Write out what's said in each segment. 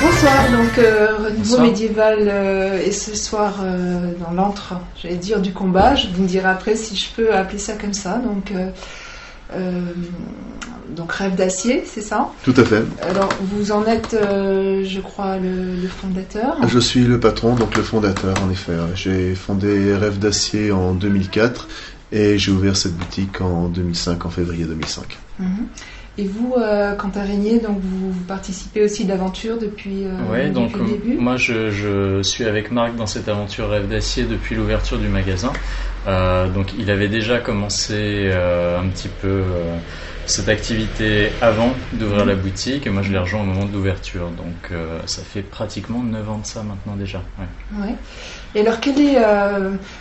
Bonsoir, donc renouveau Bonsoir. médiéval et ce soir dans l'antre, j'allais dire du combat, vous me direz après si je peux appeler ça comme ça, donc Rêve d'acier, c'est ça? Tout à fait. Alors vous en êtes, je crois, le fondateur. Je suis le patron, donc le fondateur en effet. J'ai fondé Rêve d'acier en 2004 et j'ai ouvert cette boutique en 2005, en février 2005. Et vous, Quentin Régnier, donc vous participez aussi de l'aventure depuis, Oui, donc depuis le début. moi je suis avec Marc dans cette aventure Rêve d'acier depuis l'ouverture du magasin. Donc il avait déjà commencé un petit peu cette activité avant d'ouvrir la boutique et moi je l'ai rejoint au moment de l'ouverture. Donc ça fait pratiquement 9 ans de ça maintenant déjà. Ouais. Ouais. Et alors, quel est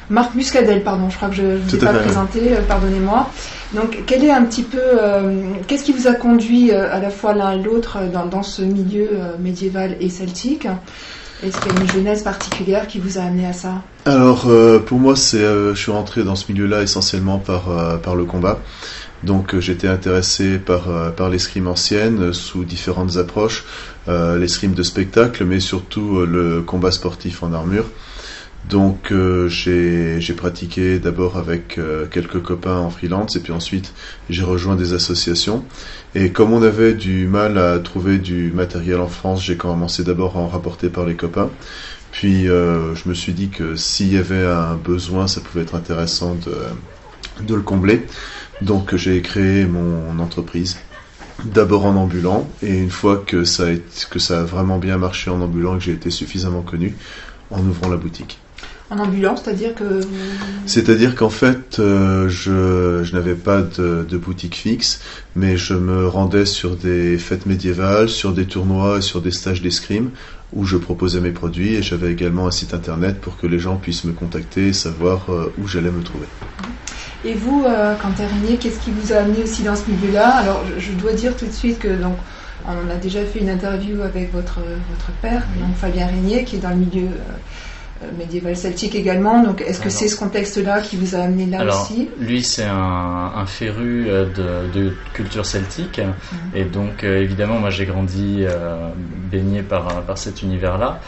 Marc Muscadel, pardon, je crois que je ne vous ai pas présenté, pardonnez-moi. Donc, quel est un petit peu, qu'est-ce qui vous a conduit à la fois l'un et l'autre dans ce milieu médiéval et celtique? Est-ce qu'il y a une jeunesse particulière qui vous a amené à ça? Alors, pour moi, je suis rentré dans ce milieu-là essentiellement par le combat. Donc j'étais intéressé par l'escrime ancienne sous différentes approches, l'escrime de spectacle, mais surtout le combat sportif en armure. Donc j'ai pratiqué d'abord avec quelques copains en freelance et puis ensuite j'ai rejoint des associations. Et comme on avait du mal à trouver du matériel en France, j'ai commencé d'abord à en rapporter par les copains. Puis je me suis dit que s'il y avait un besoin, ça pouvait être intéressant de le combler. Donc j'ai créé mon entreprise, d'abord en ambulant, et une fois que ça a vraiment bien marché en ambulant et que j'ai été suffisamment connu, en ouvrant la boutique. En ambulant, c'est-à-dire que... C'est-à-dire qu'en fait, je n'avais pas de boutique fixe, mais je me rendais sur des fêtes médiévales, sur des tournois, sur des stages d'escrime, où je proposais mes produits, et j'avais également un site internet pour que les gens puissent me contacter et savoir où j'allais me trouver. Et vous, Quentin Régnier, qu'est-ce qui vous a amené aussi dans ce milieu-là? Alors, je dois dire tout de suite que donc, on a déjà fait une interview avec votre père, donc Fabien Régnier, qui est dans le milieu médiéval celtique également. Donc, est-ce que c'est ce contexte-là qui vous a amené là aussi? Lui, c'est un féru de culture celtique, et donc évidemment, moi, j'ai grandi baigné par cet univers-là.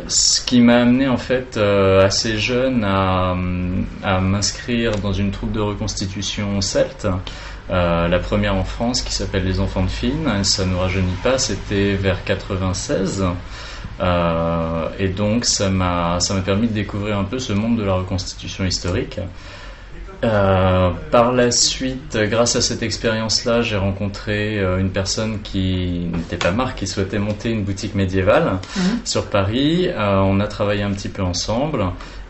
Ce qui m'a amené en fait assez jeune à m'inscrire dans une troupe de reconstitution celte, la première en France qui s'appelle les Enfants de Fine, ça ne nous rajeunit pas, c'était vers 96, et donc ça m'a permis de découvrir un peu ce monde de la reconstitution historique. Par la suite, grâce à cette expérience-là, j'ai rencontré une personne qui n'était pas Marc, qui souhaitait monter une boutique médiévale sur Paris. On a travaillé un petit peu ensemble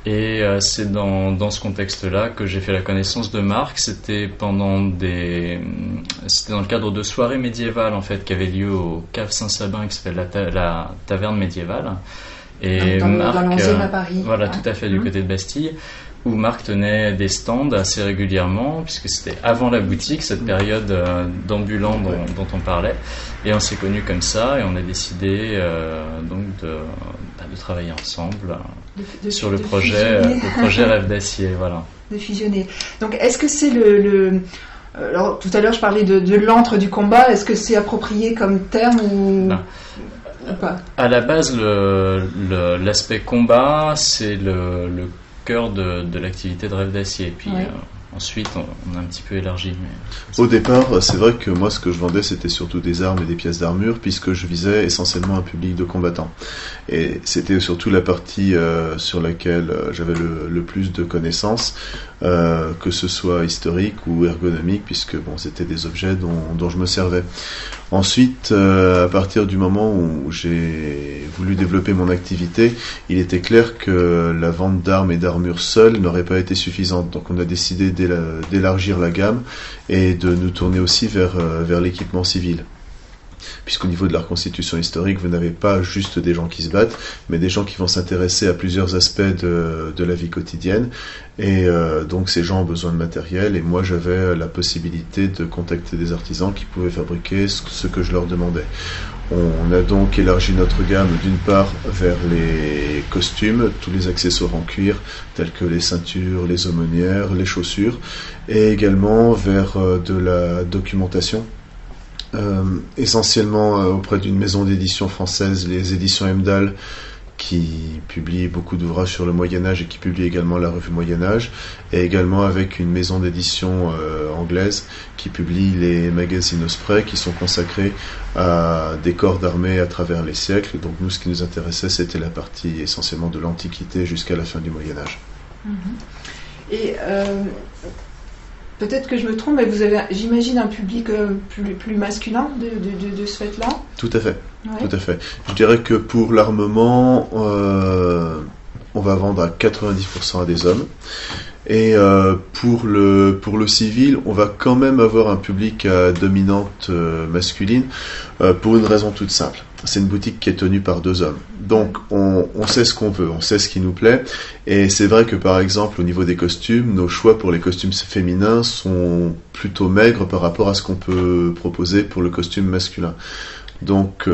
et c'est dans ce contexte-là que j'ai fait la connaissance de Marc. C'était dans le cadre de soirées médiévales en fait qui avaient lieu au Cave Saint-Sabin, qui s'appelle la taverne médiévale. Et dans Marc, le 11e à Paris. Voilà, tout à fait, du côté de Bastille, où Marc tenait des stands assez régulièrement, puisque c'était avant la boutique, cette période d'ambulant dont on parlait. Et on s'est connus comme ça, et on a décidé donc de travailler ensemble sur le projet Rêve d'acier. Voilà. De fusionner. Donc, est-ce que c'est alors, tout à l'heure, je parlais de l'antre du combat. Est-ce que c'est approprié comme terme ou pas? À la base, l'aspect combat, c'est le cœur de l'activité de Rêve d'acier. Puis ensuite, on a un petit peu élargi. Mais... Au départ, c'est vrai que moi, ce que je vendais, c'était surtout des armes et des pièces d'armure, puisque je visais essentiellement un public de combattants. Et c'était surtout la partie sur laquelle j'avais le plus de connaissances, que ce soit historique ou ergonomique, puisque bon, c'était des objets dont je me servais. Ensuite, à partir du moment où j'ai voulu développer mon activité, il était clair que la vente d'armes et d'armures seule n'aurait pas été suffisante. Donc on a décidé d'élargir la gamme et de nous tourner aussi vers l'équipement civil. Puisqu'au niveau de la reconstitution historique, vous n'avez pas juste des gens qui se battent, mais des gens qui vont s'intéresser à plusieurs aspects de la vie quotidienne. Et donc ces gens ont besoin de matériel, et moi j'avais la possibilité de contacter des artisans qui pouvaient fabriquer ce que je leur demandais. On a donc élargi notre gamme d'une part vers les costumes, tous les accessoires en cuir, tels que les ceintures, les aumônières, les chaussures, et également vers de la documentation. essentiellement auprès d'une maison d'édition française, les éditions Emdal, qui publie beaucoup d'ouvrages sur le Moyen-Âge et qui publie également la revue Moyen-Âge, et également avec une maison d'édition anglaise qui publie les magazines Osprey qui sont consacrés à des corps d'armée à travers les siècles. Donc nous, ce qui nous intéressait, c'était la partie essentiellement de l'Antiquité jusqu'à la fin du Moyen-Âge. Et peut-être que je me trompe, mais vous avez, j'imagine, un public plus masculin de ce fait-là? Tout à fait. Ouais. Tout à fait. Je dirais que pour l'armement, on va vendre à 90% à des hommes. Et pour le civil, on va quand même avoir un public à dominante masculine pour une raison toute simple. C'est une boutique qui est tenue par 2 hommes. Donc on sait ce qu'on veut, on sait ce qui nous plaît. Et c'est vrai que par exemple au niveau des costumes, nos choix pour les costumes féminins sont plutôt maigres par rapport à ce qu'on peut proposer pour le costume masculin. Donc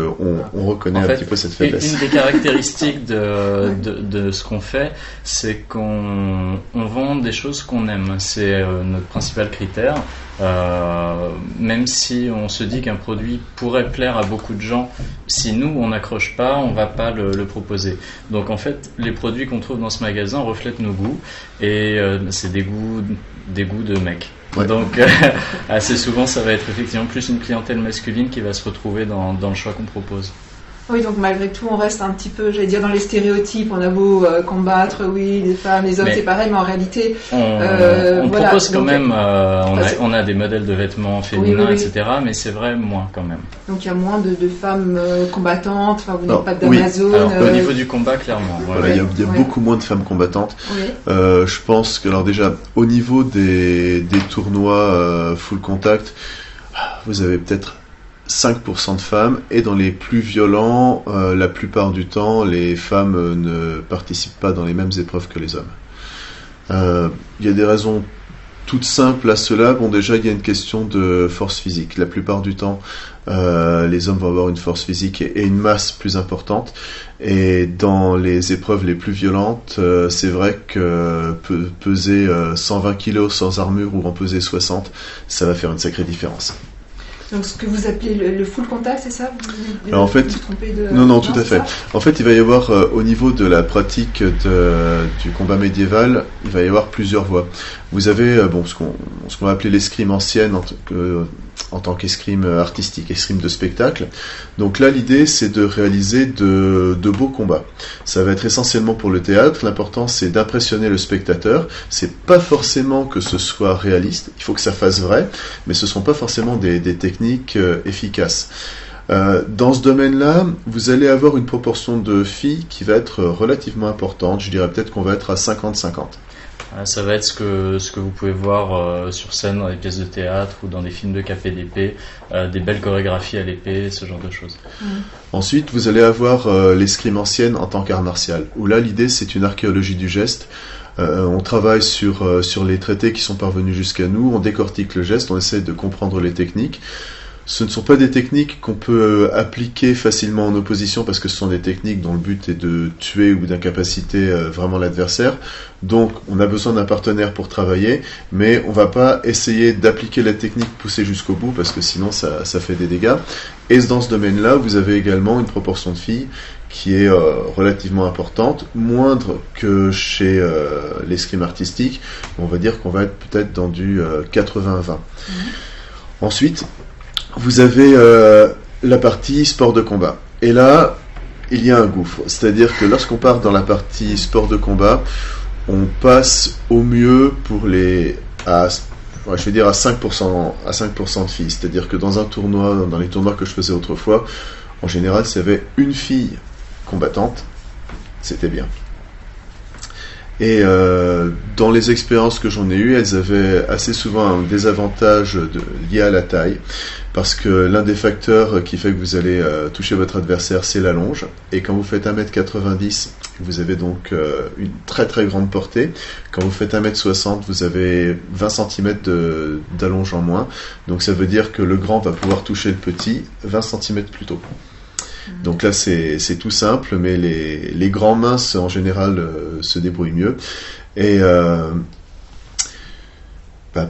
on reconnaît un petit peu cette faiblesse. Une des caractéristiques de ce qu'on fait, c'est qu'on vend des choses qu'on aime. C'est notre principal critère. Même si on se dit qu'un produit pourrait plaire à beaucoup de gens, si nous on n'accroche pas, on va pas le proposer. Donc en fait, les produits qu'on trouve dans ce magasin reflètent nos goûts, et c'est des goûts de mecs. Ouais. Donc assez souvent ça va être effectivement plus une clientèle masculine qui va se retrouver dans le choix qu'on propose. Oui, donc malgré tout on reste un petit peu, j'allais dire, dans les stéréotypes. On a beau combattre, oui, les femmes, les hommes, c'est pareil, mais en réalité on propose quand même, on a des modèles de vêtements féminins, oui. etc., mais c'est vrai, moins quand même. Donc il y a moins de femmes combattantes, enfin vous n'êtes pas d'Amazon. Oui. Au niveau du combat, clairement. Voilà, il y a beaucoup moins de femmes combattantes. Oui. Je pense que, alors déjà, au niveau des tournois full contact, vous avez peut-être 5% de femmes, et dans les plus violents, la plupart du temps, les femmes ne participent pas dans les mêmes épreuves que les hommes. Il y a des raisons toutes simples à cela. Bon, déjà, il y a une question de force physique. La plupart du temps, les hommes vont avoir une force physique et une masse plus importante. Et dans les épreuves les plus violentes, c'est vrai que peser 120 kg sans armure ou en peser 60, ça va faire une sacrée différence. Donc ce que vous appelez le full contact, c'est ça? Alors en fait, non, tout à fait. En fait, il va y avoir au niveau de la pratique du combat médiéval, il va y avoir plusieurs voies. Vous avez ce qu'on va appeler l'escrime ancienne en tant qu'escrime artistique, escrime de spectacle. Donc là, l'idée, c'est de réaliser de beaux combats. Ça va être essentiellement pour le théâtre. L'important, c'est d'impressionner le spectateur. C'est pas forcément que ce soit réaliste. Il faut que ça fasse vrai, mais ce sont pas forcément des techniques efficaces. Dans ce domaine-là, vous allez avoir une proportion de filles qui va être relativement importante. Je dirais peut-être qu'on va être à 50-50. Ça va être ce que vous pouvez voir sur scène dans des pièces de théâtre ou dans des films de KPDP, des belles chorégraphies à l'épée, ce genre de choses. Ensuite, vous allez avoir l'escrime ancienne en tant qu'art martial, où là, l'idée, c'est une archéologie du geste. On travaille sur les traités qui sont parvenus jusqu'à nous, on décortique le geste, on essaie de comprendre les techniques. Ce ne sont pas des techniques qu'on peut appliquer facilement en opposition, parce que ce sont des techniques dont le but est de tuer ou d'incapaciter vraiment l'adversaire. Donc on a besoin d'un partenaire pour travailler, mais on ne va pas essayer d'appliquer la technique poussée jusqu'au bout, parce que sinon ça fait des dégâts. Et dans ce domaine-là, vous avez également une proportion de filles qui est relativement importante, moindre que chez l'escrime artistique. On va dire qu'on va être peut-être dans du 80-20. Ensuite, vous avez la partie sport de combat. Et là, il y a un gouffre. C'est-à-dire que lorsqu'on part dans la partie sport de combat, on passe au mieux à 5% de filles. C'est-à-dire que dans les tournois que je faisais autrefois, en général, s'il y avait une fille combattante, c'était bien. Et dans les expériences que j'en ai eues, elles avaient assez souvent un désavantage lié à la taille, parce que l'un des facteurs qui fait que vous allez toucher votre adversaire, c'est la longe. Et quand vous faites 1m90, vous avez donc une très très grande portée. Quand vous faites 1m60, vous avez 20 cm d'allonge en moins. Donc ça veut dire que le grand va pouvoir toucher le petit 20 cm plus tôt. Donc là c'est tout simple, mais les grands minces en général se débrouillent mieux. Et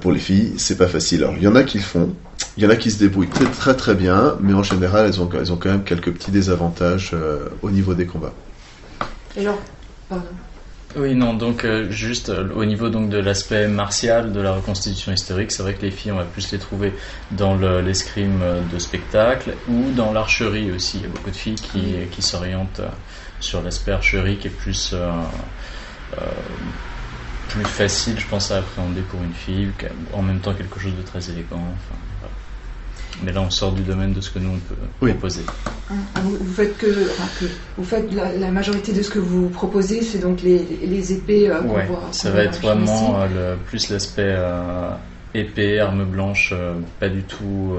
Pour les filles, c'est pas facile. Alors, il y en a qui le font, il y en a qui se débrouillent très très, très bien, mais en général, elles ont quand même quelques petits désavantages au niveau des combats. Et alors, pardon. Oui, non, donc juste au niveau donc de l'aspect martial de la reconstitution historique, c'est vrai que les filles, on va plus les trouver dans l'escrime de spectacle ou dans l'archerie aussi. Il y a beaucoup de filles qui s'orientent sur l'aspect archerie qui est plus facile, je pense, à appréhender pour une fille, en même temps quelque chose de très élégant. Enfin, voilà. Mais là, on sort du domaine de ce que nous, on peut proposer. Vous faites la majorité de ce que vous proposez, c'est donc les épées qu'on voit. Ça va être vraiment plus l'aspect épée, arme blanche, pas du tout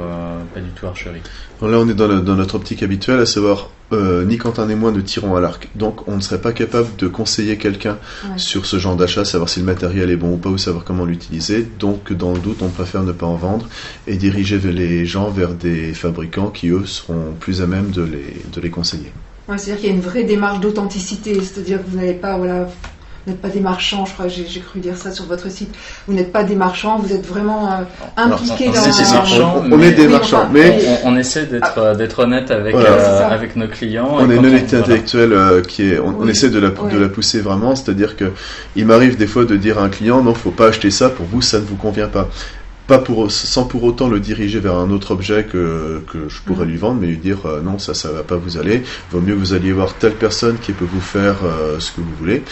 archerie. Donc là, on est dans notre optique habituelle, à savoir, ni Quentin ni moi ne tirons à l'arc. Donc, on ne serait pas capable de conseiller quelqu'un sur ce genre d'achat, savoir si le matériel est bon ou pas, ou savoir comment l'utiliser. Donc, dans le doute, on préfère ne pas en vendre et diriger les gens vers des fabricants qui, eux, seront plus à même de les conseiller. Ouais, c'est-à-dire qu'il y a une vraie démarche d'authenticité, c'est-à-dire que vous n'allez pas... Vous n'êtes pas des marchands, je crois que j'ai cru dire ça sur votre site. Vous n'êtes pas des marchands, vous êtes vraiment impliqués dans... On est des marchands, mais... On essaie d'être honnête avec nos clients. On a une honnêteté intellectuelle qui est... On essaie de la pousser vraiment, c'est-à-dire que il m'arrive des fois de dire à un client, non, faut pas acheter ça, pour vous, ça ne vous convient pas. Sans pour autant le diriger vers un autre objet que je pourrais lui vendre, mais lui dire non, ça va pas vous aller. Vaut mieux que vous alliez voir telle personne qui peut vous faire ce que vous voulez.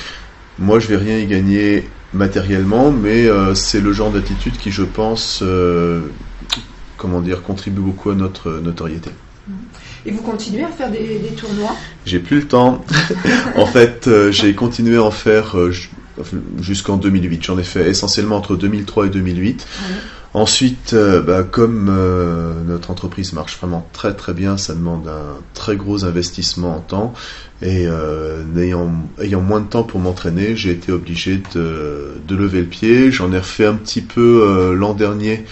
Moi, je vais rien y gagner matériellement, mais c'est le genre d'attitude qui, je pense, contribue beaucoup à notre notoriété. Et vous continuez à faire des tournois ? J'ai plus le temps. En fait, j'ai continué à en faire jusqu'en 2008. J'en ai fait essentiellement entre 2003 et 2008. Ouais. Ensuite, comme notre entreprise marche vraiment très très bien, ça demande un très gros investissement en temps. Et ayant moins de temps pour m'entraîner, j'ai été obligé de lever le pied. J'en ai refait un petit peu l'an dernier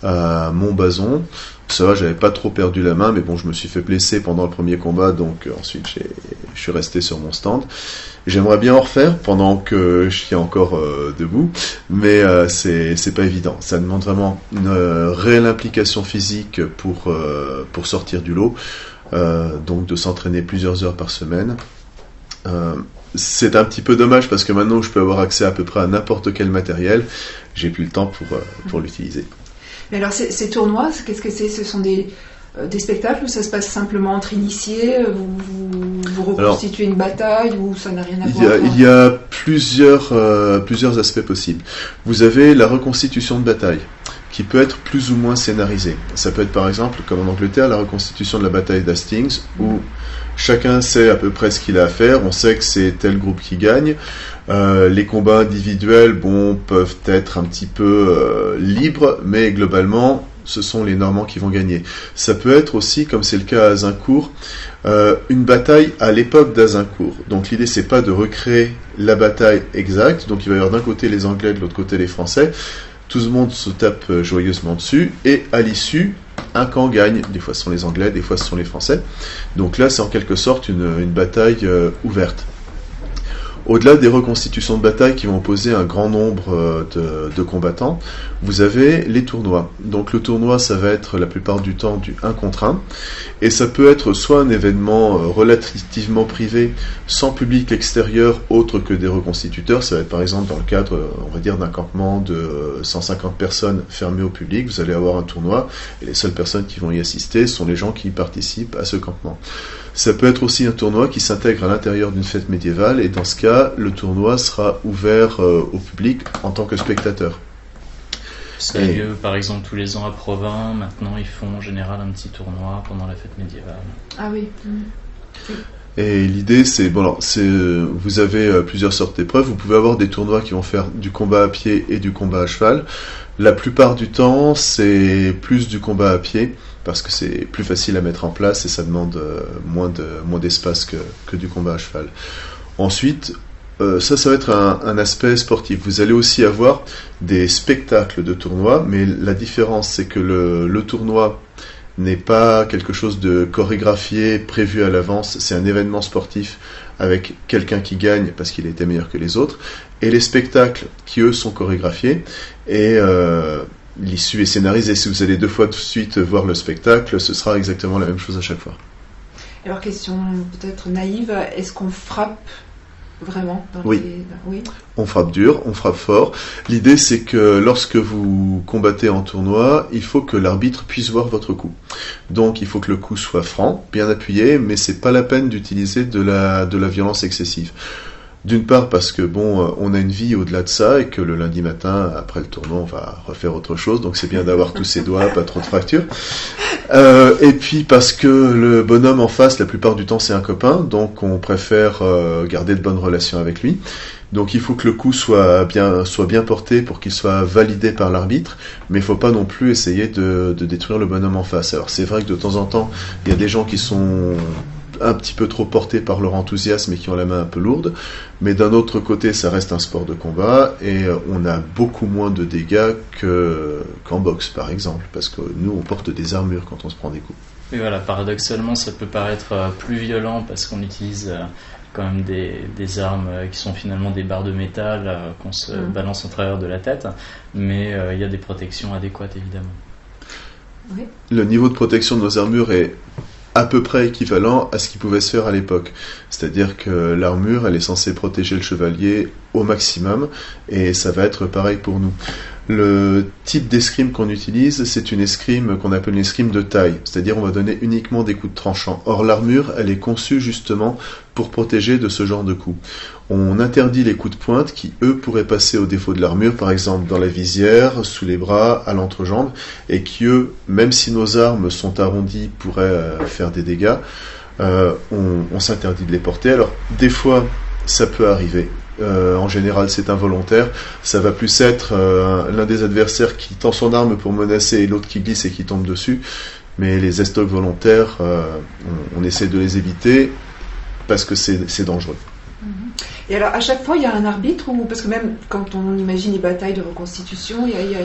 à Montbazon. Ça va, j'avais pas trop perdu la main, mais bon, je me suis fait blesser pendant le premier combat, donc ensuite je suis resté sur mon stand. J'aimerais bien en refaire pendant que je suis encore debout, mais c'est pas évident. Ça demande vraiment une réelle implication physique pour sortir du lot, donc de s'entraîner plusieurs heures par semaine. C'est un petit peu dommage parce que maintenant je peux avoir accès à peu près à n'importe quel matériel, j'ai plus le temps pour l'utiliser. Mais alors ces tournois, qu'est-ce que c'est ? Ce sont des spectacles où ça se passe simplement entre initiés, vous reconstituez une bataille ou ça n'a rien à voir ? Il y a plusieurs aspects possibles. Vous avez la reconstitution de bataille qui peut être plus ou moins scénarisée. Ça peut être par exemple, comme en Angleterre, la reconstitution de la bataille d'Hastings où chacun sait à peu près ce qu'il a à faire, on sait que c'est tel groupe qui gagne. Les combats individuels, peuvent être un petit peu libres, mais globalement, ce sont les Normands qui vont gagner. Ça peut être aussi, comme c'est le cas à Azincourt, une bataille à l'époque d'Azincourt. Donc l'idée, c'est pas de recréer la bataille exacte. Donc il va y avoir d'un côté les Anglais, de l'autre côté les Français. Tout le monde se tape joyeusement dessus, et à l'issue, un camp gagne. Des fois ce sont les Anglais, des fois ce sont les Français. Donc là, c'est en quelque sorte une bataille ouverte. Au-delà des reconstitutions de bataille qui vont opposer un grand nombre de combattants, vous avez les tournois. Donc le tournoi, ça va être la plupart du temps du 1 contre 1, et ça peut être soit un événement relativement privé, sans public extérieur autre que des reconstituteurs. Ça va être par exemple dans le cadre, on va dire, d'un campement de 150 personnes fermé au public. Vous allez avoir un tournoi, et les seules personnes qui vont y assister sont les gens qui participent à ce campement. Ça peut être aussi un tournoi qui s'intègre à l'intérieur d'une fête médiévale, et dans ce cas, le tournoi sera ouvert au public en tant que spectateur. Ça a lieu par exemple tous les ans à Provins. Maintenant, ils font en général un petit tournoi pendant la fête médiévale. Ah oui. Et l'idée, vous avez plusieurs sortes d'épreuves. Vous pouvez avoir des tournois qui vont faire du combat à pied et du combat à cheval. La plupart du temps, c'est plus du combat à pied, parce que c'est plus facile à mettre en place et ça demande moins d'espace que du combat à cheval. Ensuite, ça va être un aspect sportif. Vous allez aussi avoir des spectacles de tournois, mais la différence, c'est que le tournoi n'est pas quelque chose de chorégraphié, prévu à l'avance. C'est un événement sportif avec quelqu'un qui gagne parce qu'il était meilleur que les autres. et les spectacles qui, eux, sont chorégraphiés. Et l'issue est scénarisée. Si vous allez 2 fois de suite voir le spectacle, ce sera exactement la même chose à chaque fois. Alors, question peut-être naïve, est-ce qu'on frappe vraiment Oui. Oui. On frappe dur, on frappe fort. L'idée, c'est que lorsque vous combattez en tournoi, il faut que l'arbitre puisse voir votre coup. Donc, il faut que le coup soit franc, bien appuyé, mais c'est pas la peine d'utiliser de la violence excessive. D'une part parce que on a une vie au-delà de ça et que le lundi matin, après le tournoi, on va refaire autre chose, donc c'est bien d'avoir tous ses doigts, pas trop de fractures. Et puis parce que le bonhomme en face, la plupart du temps, c'est un copain, donc on préfère garder de bonnes relations avec lui. Donc il faut que le coup soit bien porté pour qu'il soit validé par l'arbitre, mais il faut pas non plus essayer de détruire le bonhomme en face. Alors c'est vrai que de temps en temps, il y a des gens qui sont un petit peu trop portés par leur enthousiasme et qui ont la main un peu lourde, mais d'un autre côté ça reste un sport de combat et on a beaucoup moins de dégâts qu'en boxe par exemple, parce que nous on porte des armures quand on se prend des coups. Et voilà, paradoxalement ça peut paraître plus violent parce qu'on utilise quand même des armes qui sont finalement des barres de métal qu'on se balance au travers de la tête, mais il y a des protections adéquates évidemment. Oui. Le niveau de protection de nos armures est à peu près équivalent à ce qui pouvait se faire à l'époque. C'est-à-dire que l'armure, elle est censée protéger le chevalier au maximum, et ça va être pareil pour nous. Le type d'escrime qu'on utilise, c'est une escrime qu'on appelle une escrime de taille, c'est-à-dire on va donner uniquement des coups de tranchant. Or l'armure, elle est conçue justement pour protéger de ce genre de coups. On interdit les coups de pointe qui, eux, pourraient passer au défaut de l'armure, par exemple dans la visière, sous les bras, à l'entrejambe, et qui, eux, même si nos armes sont arrondies, pourraient faire des dégâts, on s'interdit de les porter. Alors, des fois, ça peut arriver. En général, c'est involontaire. Ça va plus être l'un des adversaires qui tend son arme pour menacer et l'autre qui glisse et qui tombe dessus. Mais les estocs volontaires, on essaie de les éviter parce que c'est dangereux. Et alors, à chaque fois, il y a un arbitre ou parce que même quand on imagine les batailles de reconstitution, il y a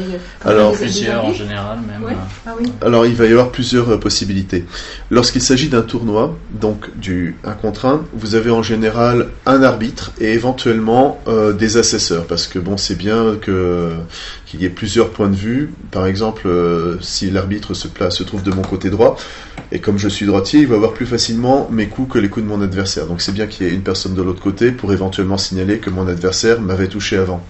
alors plusieurs en général même. Ouais. Ah oui. Alors, il va y avoir plusieurs possibilités. Lorsqu'il s'agit d'un tournoi, donc du 1 contre 1, vous avez en général un arbitre et éventuellement des assesseurs, parce que c'est bien qu'il y ait plusieurs points de vue. Par exemple, si l'arbitre se trouve de mon côté droit, et comme je suis droitier, il va voir plus facilement mes coups que les coups de mon adversaire. Donc c'est bien qu'il y ait une personne de l'autre côté pour éventuellement signaler que mon adversaire m'avait touché avant.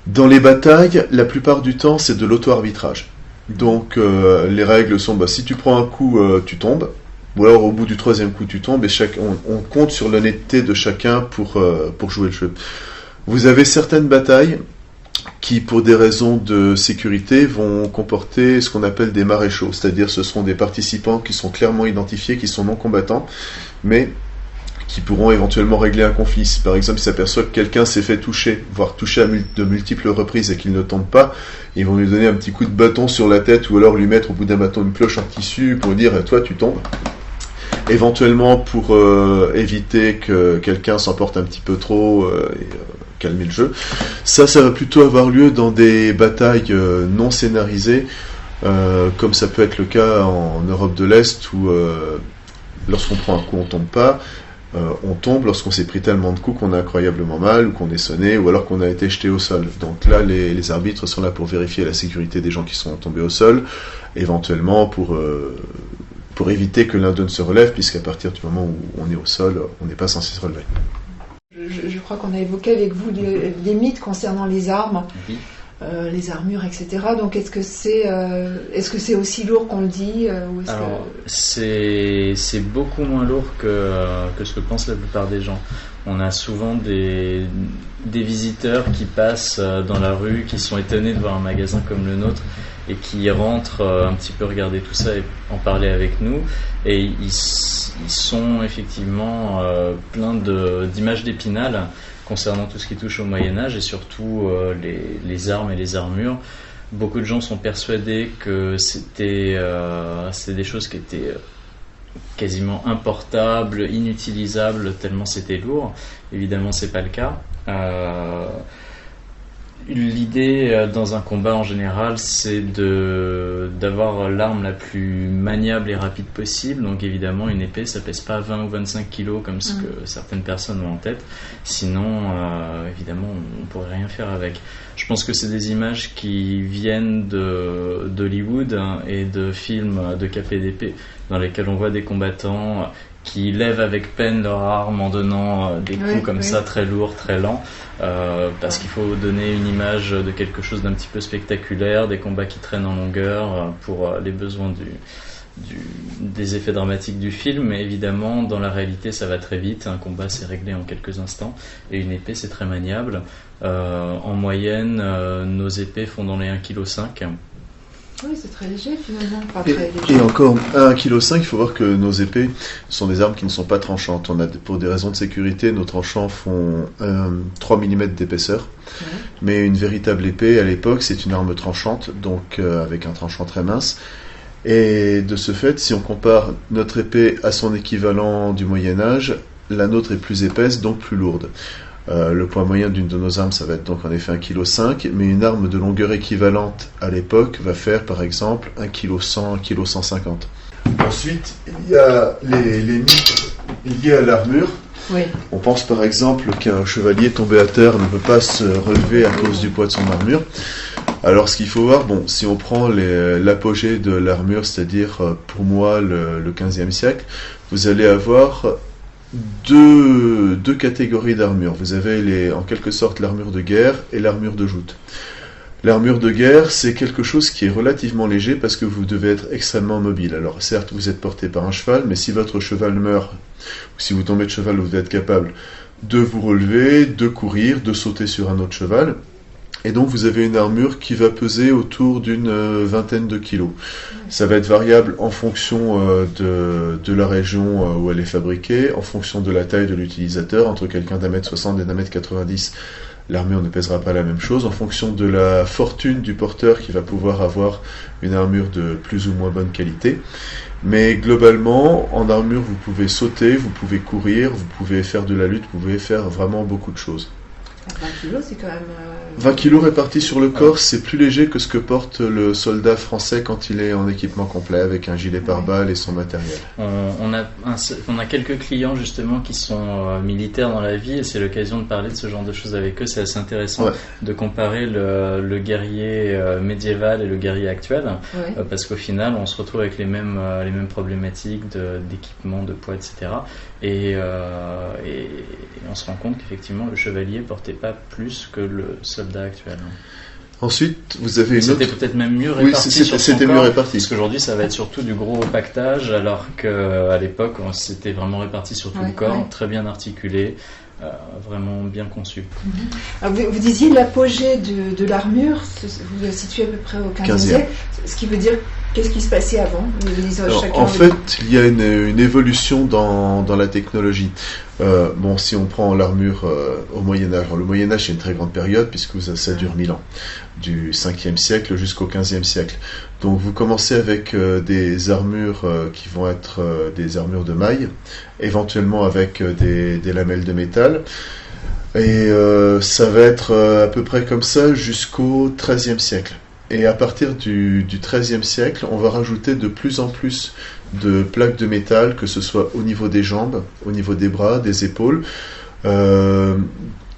Dans les batailles, la plupart du temps, c'est de l'auto-arbitrage. Donc les règles sont, si tu prends un coup, tu tombes, ou alors au bout du 3e coup, tu tombes, et on compte sur l'honnêteté de chacun pour jouer le jeu. Vous avez certaines batailles qui, pour des raisons de sécurité, vont comporter ce qu'on appelle des maréchaux, c'est-à-dire ce seront des participants qui sont clairement identifiés, qui sont non combattants, mais qui pourront éventuellement régler un conflit. Si par exemple ils s'aperçoivent que quelqu'un s'est fait toucher, voire toucher de multiples reprises et qu'il ne tombe pas, ils vont lui donner un petit coup de bâton sur la tête ou alors lui mettre au bout d'un bâton une cloche en tissu pour dire « toi tu tombes ». Éventuellement pour éviter que quelqu'un s'emporte un petit peu trop et calmer le jeu. Ça va plutôt avoir lieu dans des batailles non scénarisées, comme ça peut être le cas en Europe de l'Est où lorsqu'on prend un coup on tombe pas, on tombe lorsqu'on s'est pris tellement de coups qu'on a incroyablement mal ou qu'on est sonné ou alors qu'on a été jeté au sol. Donc là les arbitres sont là pour vérifier la sécurité des gens qui sont tombés au sol, éventuellement pour éviter que l'un d'eux ne se relève, puisqu'à partir du moment où on est au sol, on n'est pas censé se relever. Je crois qu'on a évoqué avec vous les mythes concernant les armes, les armures, etc. Donc est-ce que c'est aussi lourd qu'on le dit Alors, c'est beaucoup moins lourd que ce que pensent la plupart des gens. On a souvent des visiteurs qui passent dans la rue, qui sont étonnés de voir un magasin comme le nôtre et qui rentrent un petit peu regarder tout ça et en parler avec nous. Et ils sont effectivement pleins d'images d'Épinal concernant tout ce qui touche au Moyen-Âge et surtout les armes et les armures. Beaucoup de gens sont persuadés que c'était des choses qui étaient quasiment importables, inutilisables, tellement c'était lourd. Évidemment, c'est pas le cas. L'idée dans un combat en général, c'est d'avoir l'arme la plus maniable et rapide possible. Donc évidemment, une épée, ça pèse pas 20 ou 25 kilos comme ce que certaines personnes ont en tête. Sinon, évidemment, on pourrait rien faire avec. Je pense que c'est des images qui viennent d'Hollywood et de films de KPDP dans lesquels on voit des combattants qui lèvent avec peine leur arme en donnant des coups ça très lourds, très lents, parce qu'il faut donner une image de quelque chose d'un petit peu spectaculaire, des combats qui traînent en longueur pour les besoins des effets dramatiques du film. Mais évidemment, dans la réalité, ça va très vite. Un combat, c'est réglé en quelques instants, et une épée, c'est très maniable. En moyenne, nos épées font dans les 1,5 kg. Oui, c'est très léger finalement. Et encore, à 1,5 kg, il faut voir que nos épées sont des armes qui ne sont pas tranchantes. Pour des raisons de sécurité, nos tranchants font 3 mm d'épaisseur. Mais une véritable épée, à l'époque, c'est une arme tranchante, donc avec un tranchant très mince. Et de ce fait, si on compare notre épée à son équivalent du Moyen-Âge, la nôtre est plus épaisse, donc plus lourde. Le poids moyen d'une de nos armes, ça va être donc en effet 1,5 kg, mais une arme de longueur équivalente à l'époque va faire par exemple 1,1 kg, 1,150 kg. Ensuite, il y a les mythes liés à l'armure. Oui. On pense par exemple qu'un chevalier tombé à terre ne peut pas se relever à cause du poids de son armure. Alors ce qu'il faut voir, si on prend l'apogée de l'armure, c'est-à-dire pour moi le 15e siècle, vous allez avoir deux catégories d'armure. Vous avez en quelque sorte l'armure de guerre et l'armure de joute. L'armure de guerre, c'est quelque chose qui est relativement léger parce que vous devez être extrêmement mobile. Alors certes, vous êtes porté par un cheval, mais si votre cheval meurt, ou si vous tombez de cheval, vous devez être capable de vous relever, de courir, de sauter sur un autre cheval. Et donc vous avez une armure qui va peser autour d'une vingtaine de kilos. Ça va être variable en fonction de la région où elle est fabriquée, en fonction de la taille de l'utilisateur. Entre quelqu'un d'1m60 et d'1m90, l'armure ne pèsera pas la même chose. En fonction de la fortune du porteur qui va pouvoir avoir une armure de plus ou moins bonne qualité. Mais globalement, en armure, vous pouvez sauter, vous pouvez courir, vous pouvez faire de la lutte, vous pouvez faire vraiment beaucoup de choses. 20 kilos, c'est quand même... 20 kilos répartis sur le corps, c'est plus léger que ce que porte le soldat français quand il est en équipement complet, avec un gilet pare-balles et son matériel. On a quelques clients justement qui sont militaires dans la vie, et c'est l'occasion de parler de ce genre de choses avec eux. C'est assez intéressant de comparer le guerrier médiéval et le guerrier actuel, parce qu'au final, on se retrouve avec les mêmes problématiques d'équipement, de poids, etc. Et on se rend compte qu'effectivement, le chevalier portait pas plus que le soldat actuel. Ensuite, vous avez une C'était peut-être même mieux réparti sur son c'était corps, mieux réparti. parce qu'aujourd'hui, ça va être surtout du gros pactage, alors qu'à l'époque, c'était vraiment réparti sur tout le corps, très bien articulé, vraiment bien conçu. Alors, vous disiez l'apogée de l'armure, vous le situez à peu près au 15e siècle, ce qui veut dire qu'est-ce qui se passait avant? En fait, il y a une évolution dans la technologie. Si on prend l'armure au Moyen-Âge, le Moyen-Âge c'est une très grande période puisque ça dure 1000 ans, du 5e siècle jusqu'au 15e siècle. Donc vous commencez avec des armures qui vont être des armures de maille, éventuellement avec des lamelles de métal. Et ça va être à peu près comme ça jusqu'au 13e siècle. Et à partir du XIIIe siècle, on va rajouter de plus en plus de plaques de métal, que ce soit au niveau des jambes, au niveau des bras, des épaules. On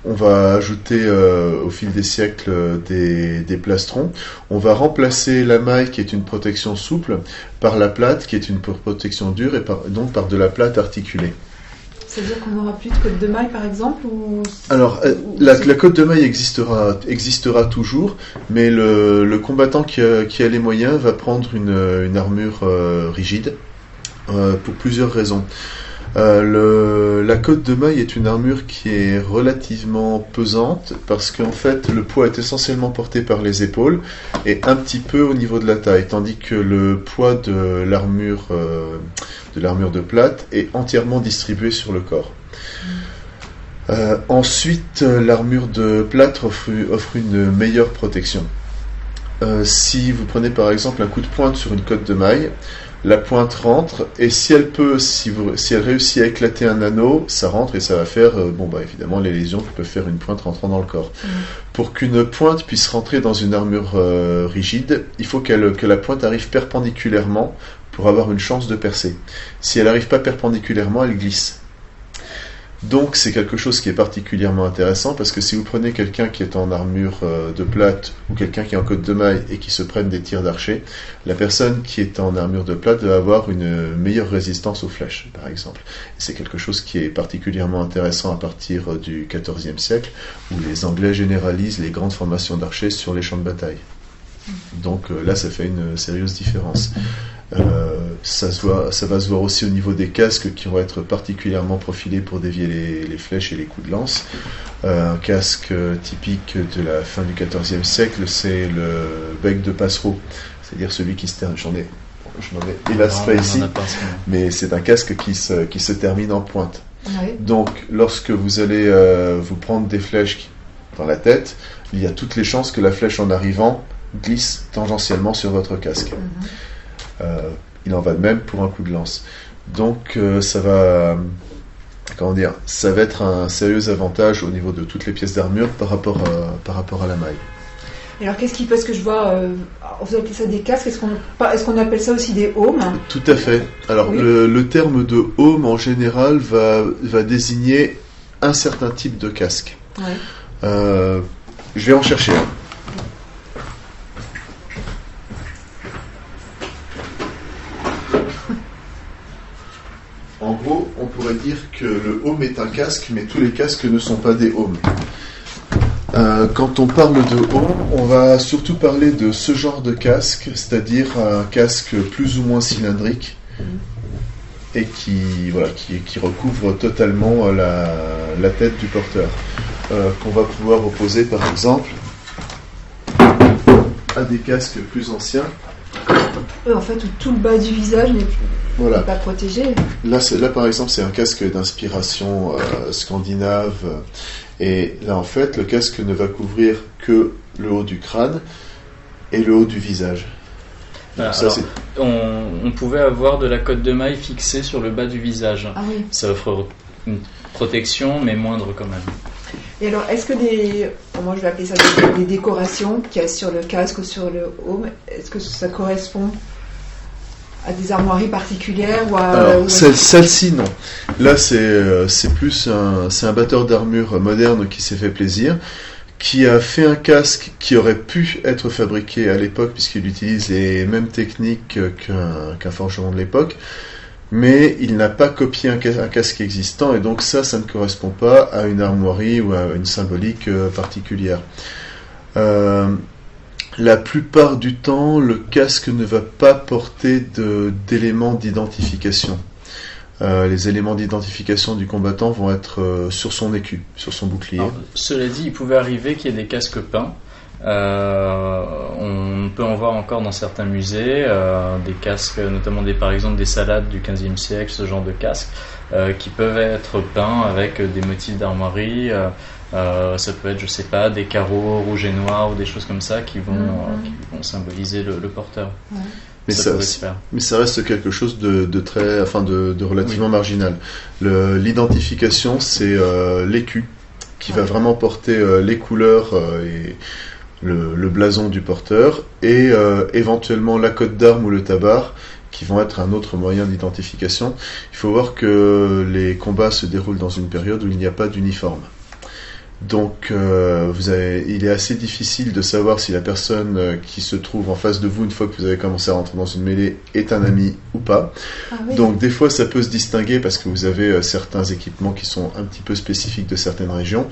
va ajouter au fil des siècles des plastrons. On va remplacer la maille, qui est une protection souple, par la plate, qui est une protection dure, et donc par de la plate articulée. C'est-à-dire qu'on n'aura plus de côte de maille, par exemple Alors, la côte de maille existera toujours, mais le combattant qui a les moyens va prendre une armure rigide, pour plusieurs raisons. La côte de maille est une armure qui est relativement pesante, parce qu'en fait, le poids est essentiellement porté par les épaules, et un petit peu au niveau de la taille, tandis que le poids de l'armure de plate est entièrement distribué sur le corps. Ensuite, l'armure de plâtre offre une meilleure protection. Si vous prenez par exemple un coup de pointe sur une côte de maille, la pointe rentre, et si elle réussit à éclater un anneau, ça rentre et ça va faire, évidemment, les lésions que peut faire une pointe rentrant dans le corps. Pour qu'une pointe puisse rentrer dans une armure rigide, il faut que la pointe arrive perpendiculairement pour avoir une chance de percer. Si elle n'arrive pas perpendiculairement, elle glisse. Donc c'est quelque chose qui est particulièrement intéressant, parce que si vous prenez quelqu'un qui est en armure de plate ou quelqu'un qui est en côte de maille et qui se prenne des tirs d'archer, la personne qui est en armure de plate va avoir une meilleure résistance aux flèches, par exemple. C'est quelque chose qui est particulièrement intéressant à partir du XIVe siècle, où les Anglais généralisent les grandes formations d'archers sur les champs de bataille. Donc là, ça fait une sérieuse différence. Ça va se voir aussi au niveau des casques qui vont être particulièrement profilés pour dévier les flèches et les coups de lance. Un casque typique de la fin du XIVe siècle, c'est le bec de passereau, c'est-à-dire celui qui se termine. Je n'en ai hélas pas ici, mais c'est un casque qui se termine en pointe. Oui. Donc, lorsque vous allez vous prendre des flèches dans la tête, il y a toutes les chances que la flèche en arrivant glisse tangentiellement sur votre casque. Il en va de même pour un coup de lance. Donc ça va être un sérieux avantage au niveau de toutes les pièces d'armure par rapport à la maille. Et alors parce que je vois, vous appelez ça des casques, est-ce qu'on appelle ça aussi des aumes ? Tout à fait. Alors oui. Le terme de aume en général va désigner un certain type de casque. Oui. Je vais en chercher un. En gros, on pourrait dire que le aume est un casque, mais tous les casques ne sont pas des aumes. Quand on parle de aume, on va surtout parler de ce genre de casque, c'est-à-dire un casque plus ou moins cylindrique et qui recouvre totalement la tête du porteur, qu'on va pouvoir opposer par exemple à des casques plus anciens. En fait, où tout le bas du visage n'est pas protégé. Là, par exemple, c'est un casque d'inspiration scandinave. Et là, en fait, le casque ne va couvrir que le haut du crâne et le haut du visage. On pouvait avoir de la cotte de maille fixée sur le bas du visage. Ah oui. Ça offre une protection, mais moindre quand même. Et alors, est-ce que moi je vais appeler ça des décorations qu'il y a sur le casque ou sur le aume, est-ce que ça correspond à des armoiries particulières ou Alors, celle-ci, non. Là, c'est plus un batteur d'armure moderne qui s'est fait plaisir, qui a fait un casque qui aurait pu être fabriqué à l'époque, puisqu'il utilise les mêmes techniques qu'un forgeron de l'époque, mais il n'a pas copié un casque existant, et donc ça ne correspond pas à une armoirie ou à une symbolique particulière. La plupart du temps, le casque ne va pas porter d'éléments d'identification. Les éléments d'identification du combattant vont être sur son écu, sur son bouclier. Alors, cela dit, il pouvait arriver qu'il y ait des casques peints. On peut en voir encore dans certains musées, des casques, notamment par exemple des salades du XVe siècle, ce genre de casques, qui peuvent être peints avec des motifs d'armoirie. Ça peut être, je sais pas, des carreaux rouges et noirs ou des choses comme ça qui vont symboliser le porteur. Ouais. Mais ça reste quelque chose de relativement marginal. L'identification, c'est l'écu qui va vraiment porter les couleurs et le blason du porteur, et éventuellement la cotte d'arme ou le tabard qui vont être un autre moyen d'identification. Il faut voir que les combats se déroulent dans une période où il n'y a pas d'uniforme. Donc il est assez difficile de savoir si la personne qui se trouve en face de vous, une fois que vous avez commencé à rentrer dans une mêlée, est un ami ou pas. Ah oui. Donc des fois ça peut se distinguer parce que vous avez certains équipements qui sont un petit peu spécifiques de certaines régions,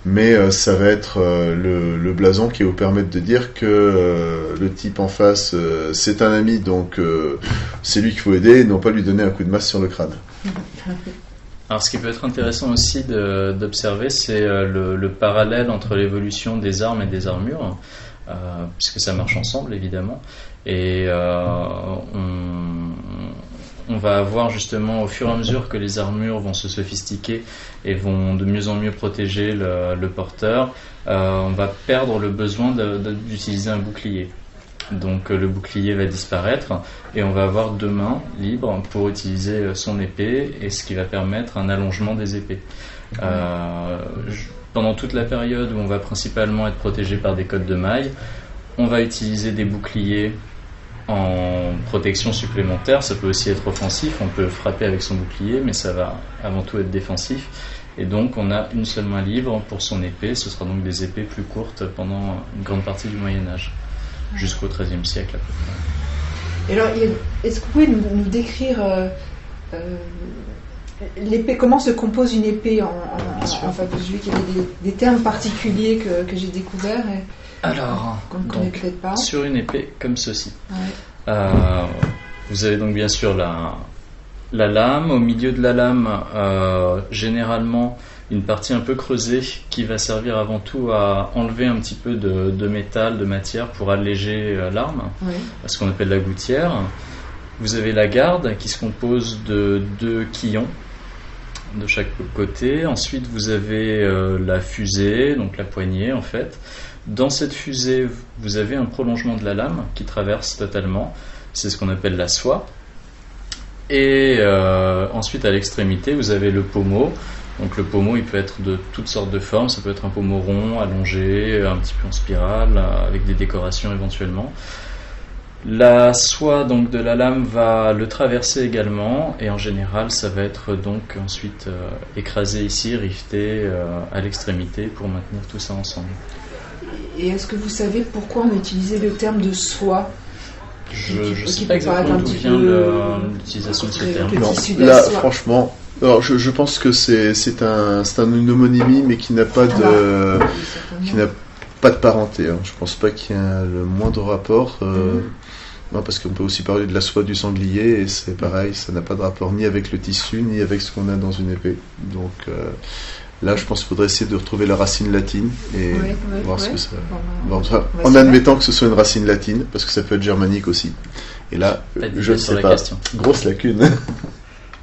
mais ça va être le blason qui va vous permettre de dire que le type en face c'est un ami, donc c'est lui qu'il faut aider et non pas lui donner un coup de masse sur le crâne. Alors, ce qui peut être intéressant aussi d'observer, c'est le parallèle entre l'évolution des armes et des armures, puisque ça marche ensemble, évidemment. Et on va avoir justement, au fur et à mesure que les armures vont se sophistiquer et vont de mieux en mieux protéger le porteur, on va perdre le besoin d'utiliser un bouclier. Donc le bouclier va disparaître et on va avoir 2 mains libres pour utiliser son épée, et ce qui va permettre un allongement des épées. Pendant toute la période où on va principalement être protégé par des cottes de mailles, on va utiliser des boucliers en protection supplémentaire. Ça peut aussi être offensif, on peut frapper avec son bouclier, mais ça va avant tout être défensif. Et donc on a une seule main libre pour son épée. Ce sera donc des épées plus courtes pendant une grande partie du Moyen-Âge, jusqu'au XIIIe siècle à peu près. Et alors, est-ce que vous pouvez nous décrire l'épée, comment se compose une épée enfin, parce que je vois qu'il y a des termes particuliers que j'ai découverts qu'on ne connaît peut-être pas. Sur une épée comme ceci, ouais. Vous avez donc bien sûr la lame. Au milieu de la lame, généralement une partie un peu creusée qui va servir avant tout à enlever un petit peu de métal, de matière pour alléger l'arme, ouais. Ce qu'on appelle la gouttière. Vous avez la garde qui se compose de 2 quillons de chaque côté. Ensuite vous avez la fusée, donc la poignée en fait. Dans cette fusée, vous avez un prolongement de la lame qui traverse totalement. C'est ce qu'on appelle la soie. Et ensuite, à l'extrémité, vous avez le pommeau. Donc le pommeau, il peut être de toutes sortes de formes. Ça peut être un pommeau rond, allongé, un petit peu en spirale, avec des décorations éventuellement. La soie donc de la lame va le traverser également, et en général, ça va être donc ensuite écrasé ici, riveté à l'extrémité pour maintenir tout ça ensemble. Et est-ce que vous savez pourquoi on utilisait le terme de soie ? Je ne sais pas exactement d'où vient l'utilisation de ce terme. Non, là, franchement, alors je pense que c'est une homonymie, mais qui n'a pas de parenté. Hein. Je pense pas qu'il y ait le moindre rapport. Non, parce qu'on peut aussi parler de la soie du sanglier, et c'est pareil, ça n'a pas de rapport ni avec le tissu, ni avec ce qu'on a dans une épée. Donc là, je pense qu'il faudrait essayer de retrouver la racine latine et voir ce que ça... en admettant que ce soit une racine latine, parce que ça peut être germanique aussi. Et là, je ne sais pas. Grosse lacune.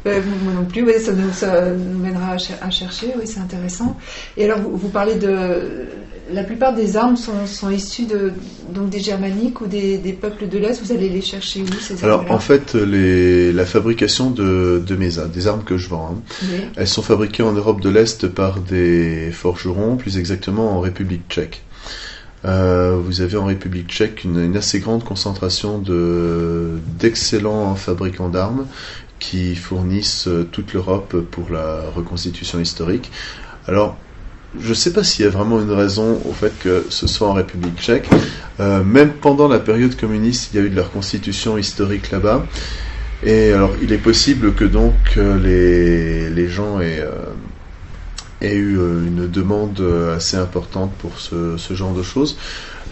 Moi non plus, ça nous mènera à chercher, oui, c'est intéressant. Et alors, vous parlez de... La plupart des armes sont issues donc des germaniques ou des peuples de l'Est. Vous allez les chercher où, ces armes-là ? Alors, en fait, la fabrication des armes que je vends, oui. Elles sont fabriquées en Europe de l'Est par des forgerons, plus exactement en République tchèque. Vous avez en République tchèque une assez grande concentration d'excellents fabricants d'armes qui fournissent toute l'Europe pour la reconstitution historique. Alors, je ne sais pas s'il y a vraiment une raison au fait que ce soit en République tchèque. Même pendant la période communiste, il y a eu de la reconstitution historique là-bas. Et alors, il est possible que donc les gens aient eu une demande assez importante pour ce genre de choses.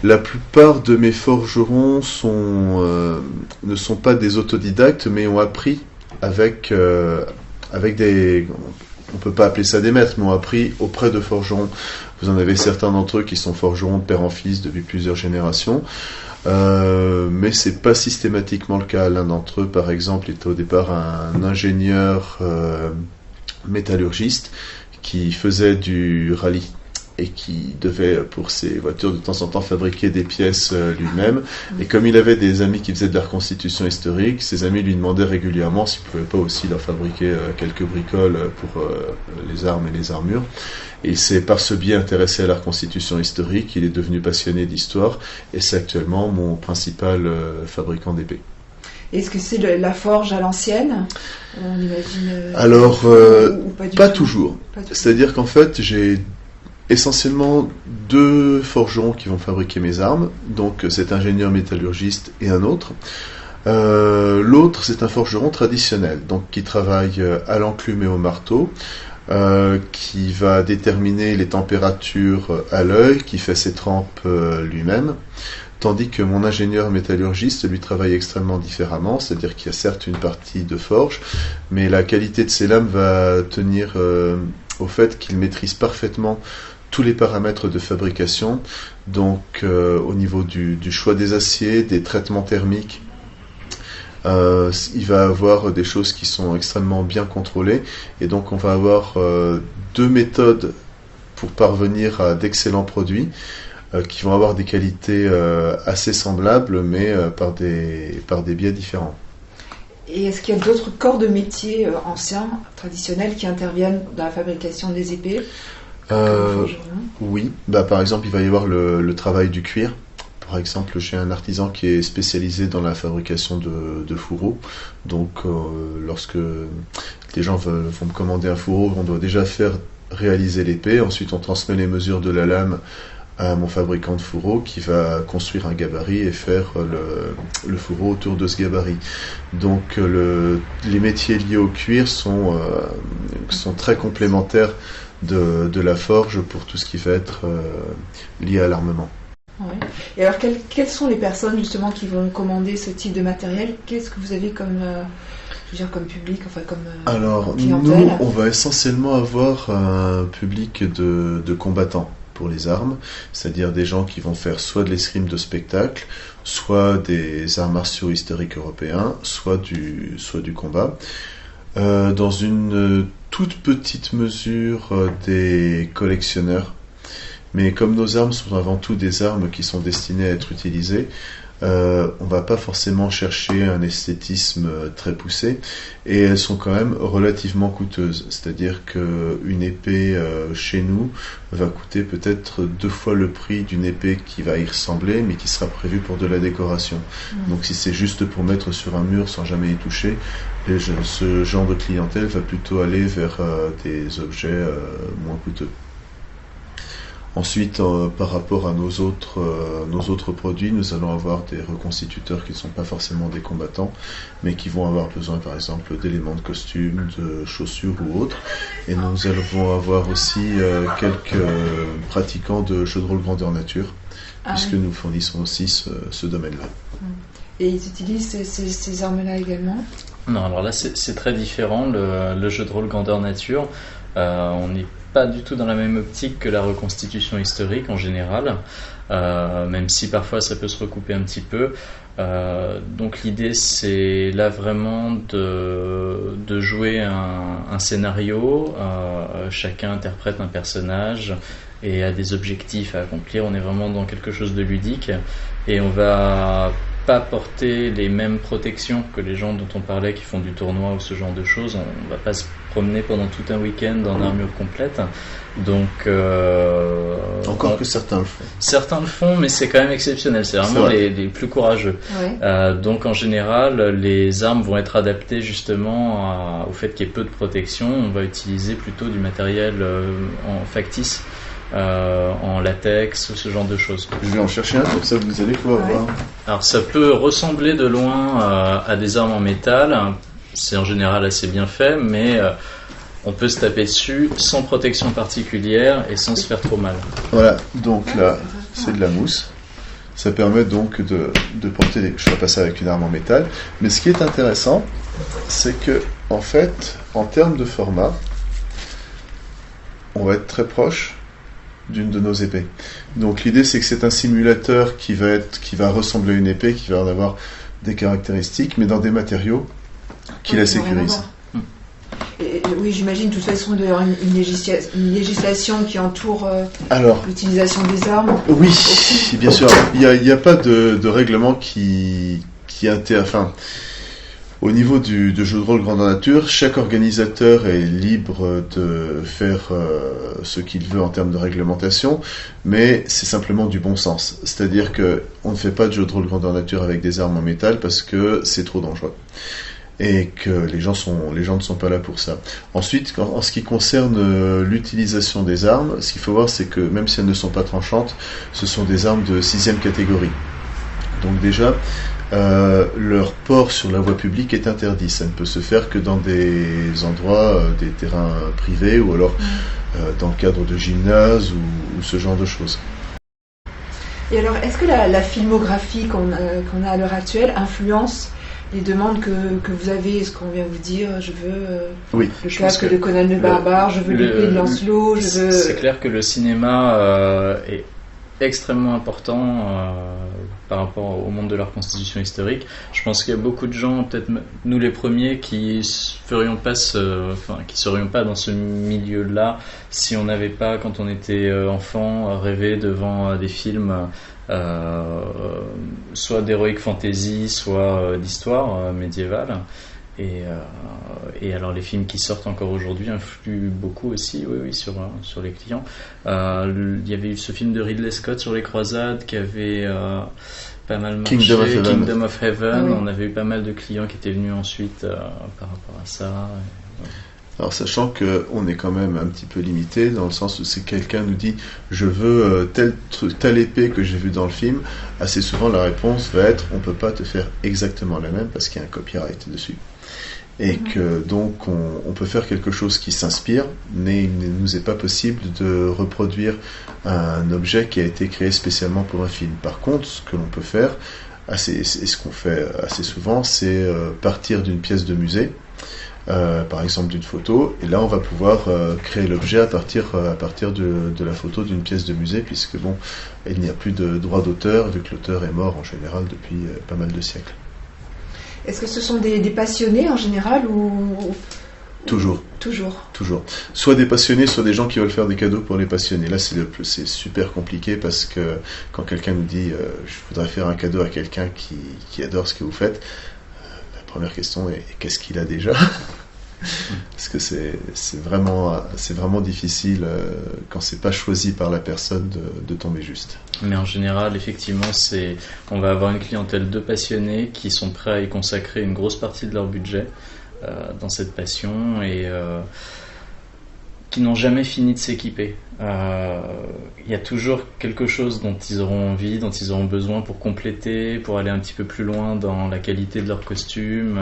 La plupart de mes forgerons ne sont pas des autodidactes, mais ont appris avec des... On peut pas appeler ça des maîtres, mais ont appris auprès de forgerons. Vous en avez certains d'entre eux qui sont forgerons de père en fils depuis plusieurs générations, mais c'est pas systématiquement le cas. L'un d'entre eux, par exemple, était au départ un ingénieur métallurgiste qui faisait du rallye et qui devait, pour ses voitures, de temps en temps fabriquer des pièces lui-même. Et comme il avait des amis qui faisaient de la reconstitution historique, ses amis lui demandaient régulièrement s'il ne pouvait pas aussi leur fabriquer quelques bricoles pour les armes et les armures. Et il s'est par ce biais intéressé à la reconstitution historique, il est devenu passionné d'histoire, et c'est actuellement mon principal fabricant d'épées. Est-ce que c'est la forge à l'ancienne ? On imagine. Alors, pas toujours. C'est-à-dire qu'en fait, j'ai essentiellement 2 forgerons qui vont fabriquer mes armes, donc cet ingénieur métallurgiste et un autre. L'autre, c'est un forgeron traditionnel, donc qui travaille à l'enclume et au marteau, qui va déterminer les températures à l'œil, qui fait ses trempes lui-même, tandis que mon ingénieur métallurgiste lui travaille extrêmement différemment, c'est-à-dire qu'il y a certes une partie de forge, mais la qualité de ses lames va tenir au fait qu'il maîtrise parfaitement tous les paramètres de fabrication, donc au niveau du choix des aciers, des traitements thermiques, il va avoir des choses qui sont extrêmement bien contrôlées, et donc on va avoir 2 méthodes pour parvenir à d'excellents produits. qui vont avoir des qualités assez semblables, mais par des biais différents. Et est-ce qu'il y a d'autres corps de métier anciens, traditionnels, qui interviennent dans la fabrication des épées ? Oui, par exemple, il va y avoir le travail du cuir. Par exemple, j'ai un artisan qui est spécialisé dans la fabrication de fourreaux. Donc, lorsque les gens vont me commander un fourreau, on doit déjà faire réaliser l'épée. Ensuite, on transmet les mesures de la lame à mon fabricant de fourreaux qui va construire un gabarit et faire le fourreau autour de ce gabarit. Donc, les métiers liés au cuir sont très complémentaires de la forge pour tout ce qui va être lié à l'armement. Ouais. Et alors, quelles sont les personnes justement qui vont commander ce type de matériel ? Qu'est-ce que vous avez comme public, Alors, clientèle ? nous, on va essentiellement avoir un public de combattants pour les armes, c'est-à-dire des gens qui vont faire soit de l'escrime de spectacle, soit des arts martiaux historiques européens, soit du combat. Dans une toute petite mesure, des collectionneurs. Mais comme nos armes sont avant tout des armes qui sont destinées à être utilisées, on va pas forcément chercher un esthétisme très poussé, et elles sont quand même relativement coûteuses. C'est-à-dire qu'une épée chez nous va coûter peut-être 2 fois le prix d'une épée qui va y ressembler, mais qui sera prévue pour de la décoration. Donc si c'est juste pour mettre sur un mur sans jamais y toucher, ce genre de clientèle va plutôt aller vers des objets moins coûteux. Ensuite, par rapport à nos autres produits, nous allons avoir des reconstituteurs qui ne sont pas forcément des combattants, mais qui vont avoir besoin, par exemple, d'éléments de costume, de chaussures ou autres. Et nous allons avoir aussi quelques pratiquants de jeux de rôle grandeur nature, puisque nous fournissons aussi ce domaine-là. Et ils utilisent ces armes-là également ? Non, alors là, c'est très différent. Le jeu de rôle grandeur nature, on n'est pas du tout dans la même optique que la reconstitution historique en général, même si parfois ça peut se recouper un petit peu. Donc l'idée, c'est là vraiment de jouer un scénario, chacun interprète un personnage et a des objectifs à accomplir. On est vraiment dans quelque chose de ludique, et on va pas porter les mêmes protections que les gens dont on parlait qui font du tournoi ou ce genre de choses. On va pas se promener pendant tout un week-end en armure complète. Donc encore que certains le font. Certains le font, mais c'est quand même exceptionnel. C'est vraiment les plus courageux. Ouais. Donc en général, les armes vont être adaptées justement au fait qu'il y ait peu de protection. On va utiliser plutôt du matériel en factice. En latex, ce genre de choses. Je vais en chercher un, comme ça vous allez pouvoir voir. Alors ça peut ressembler de loin à des armes en métal, c'est en général assez bien fait, mais on peut se taper dessus sans protection particulière et sans se faire trop mal. Voilà, donc là c'est de la mousse. Ça permet donc de porter je vais passer avec une arme en métal. Mais ce qui est intéressant, c'est que en fait, en termes de format, on va être très proche d'une de nos épées. Donc l'idée, c'est que c'est un simulateur qui va ressembler à une épée, qui va en avoir des caractéristiques, mais dans des matériaux qui la sécurisent. Oui, j'imagine de toute façon il y aura une législation qui entoure l'utilisation des armes. Oui, bien sûr. Il n'y a pas de règlement qui au niveau du jeu de rôle grandeur nature, chaque organisateur est libre de faire ce qu'il veut en termes de réglementation, mais c'est simplement du bon sens. C'est-à-dire qu'on ne fait pas de jeu de rôle grandeur nature avec des armes en métal parce que c'est trop dangereux. Et que les gens ne sont pas là pour ça. Ensuite, en ce qui concerne l'utilisation des armes, ce qu'il faut voir, c'est que même si elles ne sont pas tranchantes, ce sont des armes de 6e catégorie. Donc déjà, leur port sur la voie publique est interdit. Ça ne peut se faire que dans des endroits, des terrains privés, ou alors dans le cadre de gymnases ou ce genre de choses. Et alors, est-ce que la filmographie qu'on a à l'heure actuelle influence les demandes que vous avez? Est-ce qu'on vient vous dire je veux le casque de Conan le Barbare, je veux l'épée de Lancelot, C'est clair que le cinéma est extrêmement important par rapport au monde de la reconstitution historique. Je pense qu'il y a beaucoup de gens, peut-être nous les premiers, qui serions pas dans ce milieu-là si on n'avait pas, quand on était enfant, rêvé devant des films soit d'heroic fantasy, soit d'histoire médiévale. Et alors les films qui sortent encore aujourd'hui influent beaucoup aussi, oui, sur les clients. Il y avait eu ce film de Ridley Scott sur les croisades qui avait pas mal marché, Kingdom of Heaven. Ah oui. On avait eu pas mal de clients qui étaient venus ensuite par rapport à ça. Alors sachant qu'on est quand même un petit peu limité dans le sens où si quelqu'un nous dit je veux telle épée que j'ai vue dans le film, assez souvent la réponse va être on peut pas te faire exactement la même parce qu'il y a un copyright dessus. Et que donc on peut faire quelque chose qui s'inspire, mais il ne nous est pas possible de reproduire un objet qui a été créé spécialement pour un film. Par contre, ce que l'on peut faire, et ce qu'on fait assez souvent, c'est partir d'une pièce de musée, par exemple d'une photo, et là on va pouvoir créer l'objet à partir de la photo d'une pièce de musée, puisque bon, il n'y a plus de droit d'auteur, vu que l'auteur est mort en général depuis pas mal de siècles. Est-ce que ce sont des passionnés en général ou... Toujours. Soit des passionnés, soit des gens qui veulent faire des cadeaux pour les passionnés. Là, c'est super compliqué parce que quand quelqu'un nous dit je voudrais faire un cadeau à quelqu'un qui adore ce que vous faites, la première question est qu'est-ce qu'il a déjà ? Parce que c'est vraiment difficile quand c'est pas choisi par la personne de tomber juste. Mais en général, effectivement, on va avoir une clientèle de passionnés qui sont prêts à y consacrer une grosse partie de leur budget dans cette passion et qui n'ont jamais fini de s'équiper. Il y a toujours quelque chose dont ils auront envie, dont ils auront besoin pour compléter, pour aller un petit peu plus loin dans la qualité de leur costume.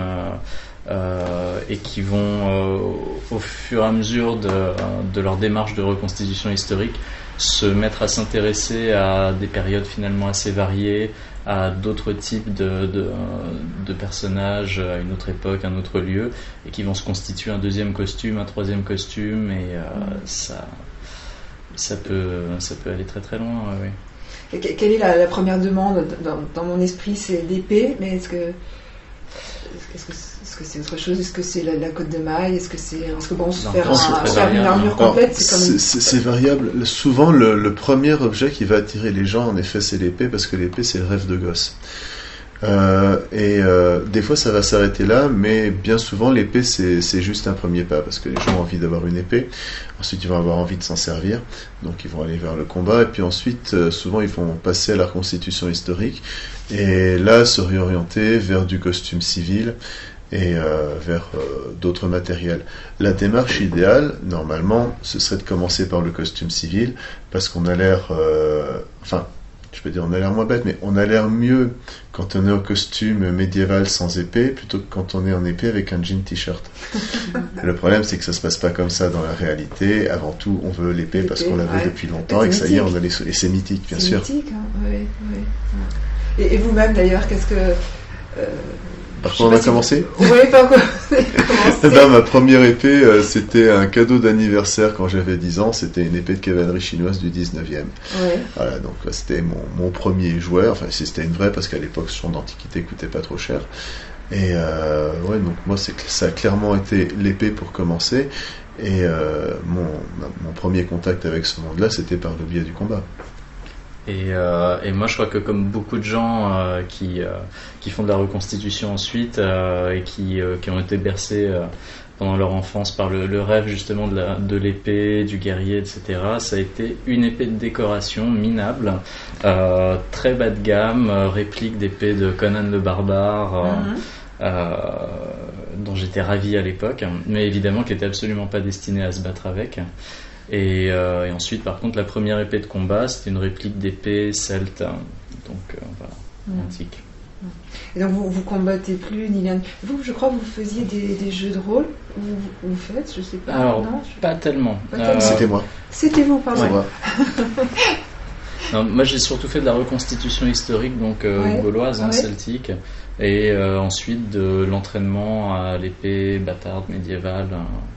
Et qui vont au fur et à mesure de leur démarche de reconstitution historique se mettre à s'intéresser à des périodes finalement assez variées, à d'autres types de personnages, à une autre époque, un autre lieu, et qui vont se constituer un deuxième costume, un troisième costume, et ça peut aller très très loin. Oui. Et quelle est la première demande dans mon esprit? C'est l'épée, mais est-ce que c'est autre chose? Est-ce que c'est la cotte de maille? Est-ce que bon, faire une armure complète, c'est variable. Souvent, le premier objet qui va attirer les gens, en effet, c'est l'épée, parce que l'épée, c'est le rêve de gosse. Des fois, ça va s'arrêter là, mais bien souvent, l'épée, c'est juste un premier pas, parce que les gens ont envie d'avoir une épée. Ensuite, ils vont avoir envie de s'en servir, donc ils vont aller vers le combat, et puis ensuite, souvent, ils vont passer à la reconstitution historique, et là, se réorienter vers du costume civil, et vers d'autres matériels. La démarche idéale, normalement, ce serait de commencer par le costume civil, parce qu'on a l'air... je peux dire on a l'air moins bête, mais on a l'air mieux quand on est au costume médiéval sans épée, plutôt que quand on est en épée avec un jean t-shirt. Le problème, c'est que ça se passe pas comme ça dans la réalité. Avant tout, on veut l'épée parce qu'on la veut depuis longtemps, et que ça y est, on a et c'est mythique, bien sûr. C'est mythique, hein. Oui. Et vous-même, d'ailleurs, qu'est-ce que... Par quoi on a commencé ? Oui, par quoi Ma première épée, c'était un cadeau d'anniversaire quand j'avais 10 ans. C'était une épée de cavalerie chinoise du 19e. Ouais. Voilà, donc c'était mon premier jouet. Enfin, c'était une vraie parce qu'à l'époque, ce genre d'antiquité coûtait pas trop cher. Et donc moi, ça a clairement été l'épée pour commencer. Et mon premier contact avec ce monde-là, c'était par le biais du combat. Et moi, je crois que comme beaucoup de gens qui font de la reconstitution ensuite et qui ont été bercés pendant leur enfance par le rêve justement de l'épée, du guerrier, etc., ça a été une épée de décoration minable, très bas de gamme, réplique d'épée de Conan le Barbare, dont j'étais ravi à l'époque, mais évidemment qui n'était absolument pas destinée à se battre avec. Et ensuite, par contre, la première épée de combat, c'était une réplique d'épée celte, donc voilà, antique. Et donc vous combattez plus ni l'un. Vous, je crois, que vous faisiez des jeux de rôle. Vous faites, je sais pas. Alors, non, pas tellement. C'était moi. C'était vous, pardon. Ouais. Non, moi, j'ai surtout fait de la reconstitution historique, donc gauloise, celtique. et ensuite de l'entraînement à l'épée bâtarde médiévale.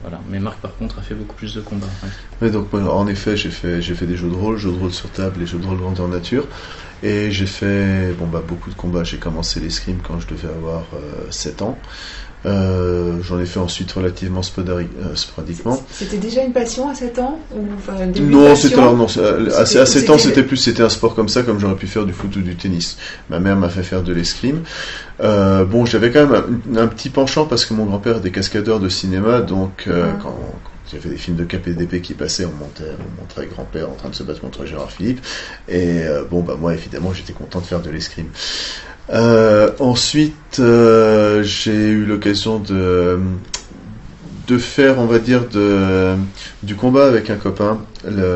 Voilà. Mais Marc, par contre, a fait beaucoup plus de combats. Ouais. Oui, donc en effet, j'ai fait des jeux de rôle sur table et jeux de rôle grandeur nature. Et j'ai fait beaucoup de combats. J'ai commencé l'escrime quand je devais avoir 7 ans. J'en ai fait ensuite relativement sporadiquement. C'était déjà une passion à 7 ans ou, Non, à 7 ans, c'était un sport comme ça, comme j'aurais pu faire du foot ou du tennis. Ma mère m'a fait faire de l'escrime. J'avais quand même un petit penchant parce que mon grand-père était cascadeur de cinéma, donc quand il y avait des films de cap et d'épée qui passaient, on montrait grand-père en train de se battre contre Gérard Philippe. Et moi, évidemment, j'étais content de faire de l'escrime. Ensuite, j'ai eu l'occasion de faire, on va dire, du combat avec un copain.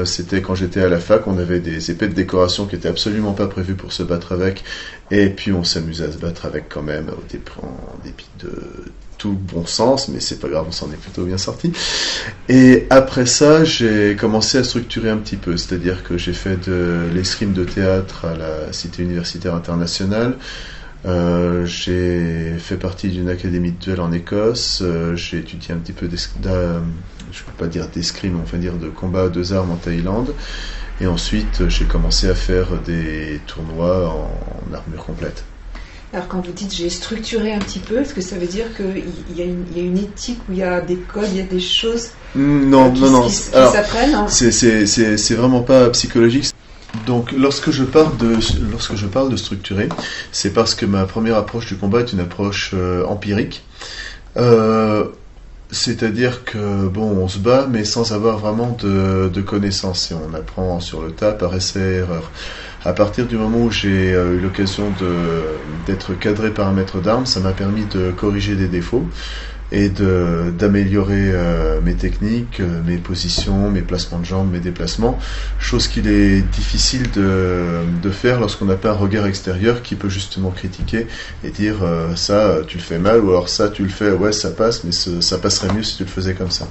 C'était quand j'étais à la fac, on avait des épées de décoration qui étaient absolument pas prévues pour se battre avec, et puis on s'amusait à se battre avec quand même, en dépit de tout bon sens, mais c'est pas grave, on s'en est plutôt bien sorti. Et après ça, j'ai commencé à structurer un petit peu, c'est-à-dire que j'ai fait de l'escrime de théâtre à la Cité universitaire internationale. J'ai fait partie d'une académie de duel en Écosse. J'ai étudié un petit peu je peux pas dire d'escrime, on va dire de combat à 2 armes en Thaïlande. Et ensuite, j'ai commencé à faire des tournois en armure complète. Alors quand vous dites j'ai structuré un petit peu, est-ce que ça veut dire qu'il y a une éthique où il y a des codes, il y a des choses qui s'apprennent, hein. C'est vraiment pas psychologique. Donc lorsque je parle de structurer, c'est parce que ma première approche du combat est une approche empirique. C'est-à-dire que on se bat mais sans avoir vraiment de connaissances, et on apprend sur le tas par essai et erreur. À partir du moment où j'ai eu l'occasion d'être cadré par un maître d'armes, ça m'a permis de corriger des défauts et d'améliorer mes techniques, mes positions, mes placements de jambes, mes déplacements, chose qu'il est difficile de faire lorsqu'on n'a pas un regard extérieur qui peut justement critiquer et dire ça tu le fais mal, ou alors ça tu le fais, ouais ça passe, mais ça passerait mieux si tu le faisais comme ça.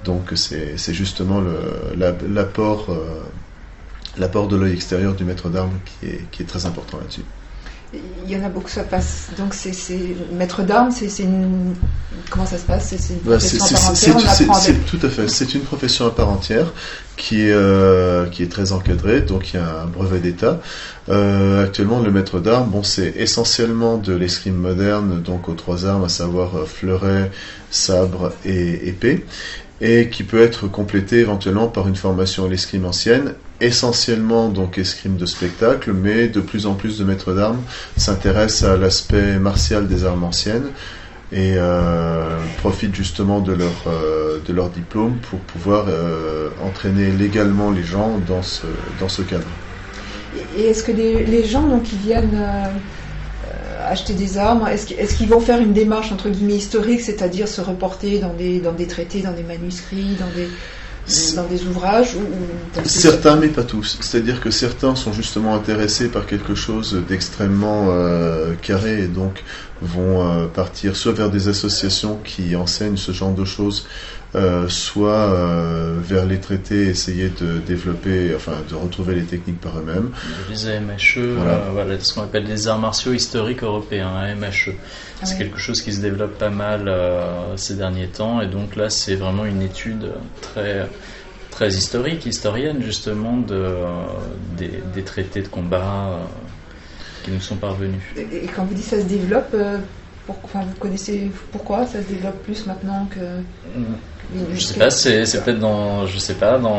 Donc c'est justement l'apport de l'œil extérieur du maître d'armes qui est très important là-dessus. Il y en a beaucoup, ça passe. Donc c'est maître d'armes, comment ça se passe? C'est une profession à part entière. Tout à fait. C'est une profession à part entière qui est très encadrée. Donc il y a un brevet d'État. Actuellement, le maître d'armes, c'est essentiellement de l'escrime moderne, donc aux 3 armes, à savoir fleuret, sabre et épée, et qui peut être complété éventuellement par une formation à l'escrime ancienne, essentiellement donc escrime de spectacle, mais de plus en plus de maîtres d'armes s'intéressent à l'aspect martial des armes anciennes et profitent justement de leur diplôme pour pouvoir entraîner légalement les gens dans ce cadre. Et est-ce que les gens donc, qui viennent acheter des armes, est-ce qu'ils vont faire une démarche entre guillemets historique, c'est-à-dire se reporter dans des traités, dans des manuscrits, dans des ouvrages Certains, mais pas tous. C'est-à-dire que certains sont justement intéressés par quelque chose d'extrêmement carré, et donc vont partir soit vers des associations qui enseignent ce genre de choses, soit vers les traités, essayer de développer, de retrouver les techniques par eux-mêmes. Les AMHE, voilà, ce qu'on appelle les arts martiaux historiques européens, AMHE. C'est quelque chose qui se développe pas mal ces derniers temps, et donc là c'est vraiment une étude très historienne justement des traités de combat qui nous sont parvenus. Et quand vous dites ça se développe, vous connaissez pourquoi ça se développe plus maintenant que... Je sais pas, c'est peut-être dans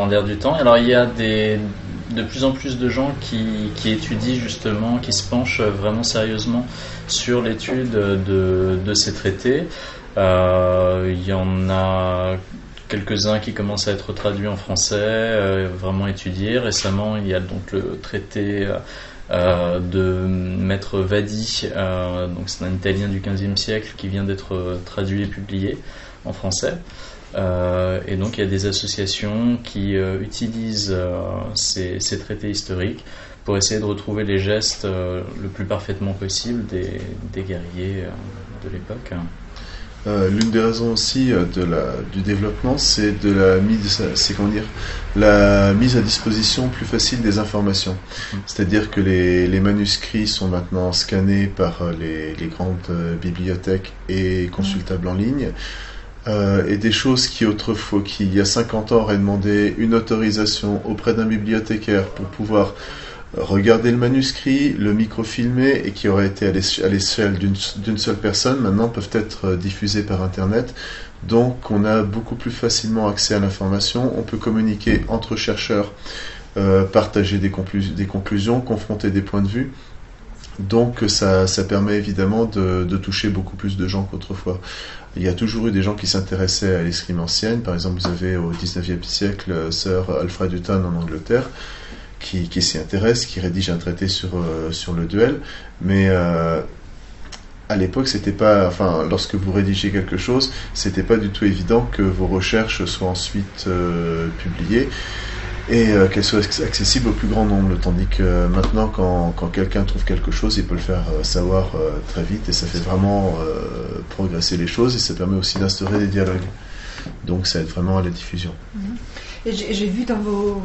l'air du temps. Alors il y a de plus en plus de gens qui étudient justement, qui se penchent vraiment sérieusement sur l'étude de ces traités. Il y en a quelques-uns qui commencent à être traduits en français, vraiment étudiés. Récemment, il y a donc le traité de Maître Vadi, donc c'est un Italien du XVe siècle qui vient d'être traduit et publié en français. Et donc il y a des associations qui utilisent ces traités historiques pour essayer de retrouver les gestes le plus parfaitement possible des guerriers de l'époque. L'une des raisons aussi du développement, c'est la mise à disposition plus facile des informations. C'est-à-dire que les manuscrits sont maintenant scannés par les grandes bibliothèques et consultables en ligne. Et des choses qui autrefois, qui il y a 50 ans auraient demandé une autorisation auprès d'un bibliothécaire pour pouvoir regarder le manuscrit, le microfilmer et qui auraient été à l'échelle d'une seule personne, maintenant peuvent être diffusés par Internet. Donc on a beaucoup plus facilement accès à l'information, on peut communiquer entre chercheurs, partager des conclusions, confronter des points de vue. Donc ça permet évidemment de toucher beaucoup plus de gens qu'autrefois. Il y a toujours eu des gens qui s'intéressaient à l'escrime ancienne. Par exemple, vous avez au 19e siècle Sir Alfred Hutton en Angleterre qui s'y intéresse, qui rédige un traité sur le duel. Mais à l'époque, c'était pas, enfin, lorsque vous rédigez quelque chose, c'était pas du tout évident que vos recherches soient ensuite publiées et qu'elles soient accessibles au plus grand nombre. Tandis que maintenant, quand quelqu'un trouve quelque chose, il peut le faire savoir très vite et ça fait vraiment progresser les choses et ça permet aussi d'instaurer des dialogues. Donc ça aide vraiment à la diffusion. Et j'ai vu dans vos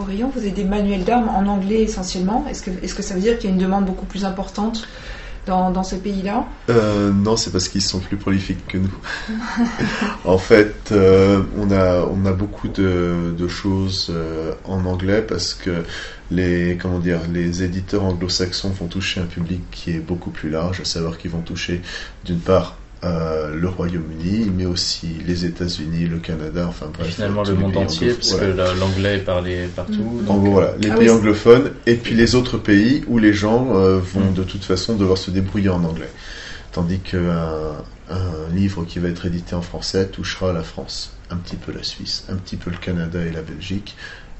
rayons, vous avez des manuels d'armes en anglais essentiellement. Est-ce que ça veut dire qu'il y a une demande beaucoup plus importante dans ces pays-là? Non, c'est parce qu'ils sont plus prolifiques que nous. En fait, on a beaucoup de choses en anglais parce que les éditeurs anglo-saxons vont toucher un public qui est beaucoup plus large, à savoir qu'ils vont toucher d'une part le Royaume-Uni, mais aussi les États-Unis, le Canada, enfin bref. Finalement le monde entier, parce que l'anglais est parlé partout. En gros, voilà, les pays anglophones, et puis les autres pays où les gens vont de toute façon devoir se débrouiller en anglais. Tandis qu'un livre qui va être édité en français touchera la France, un petit peu la Suisse, un petit peu le Canada et la Belgique.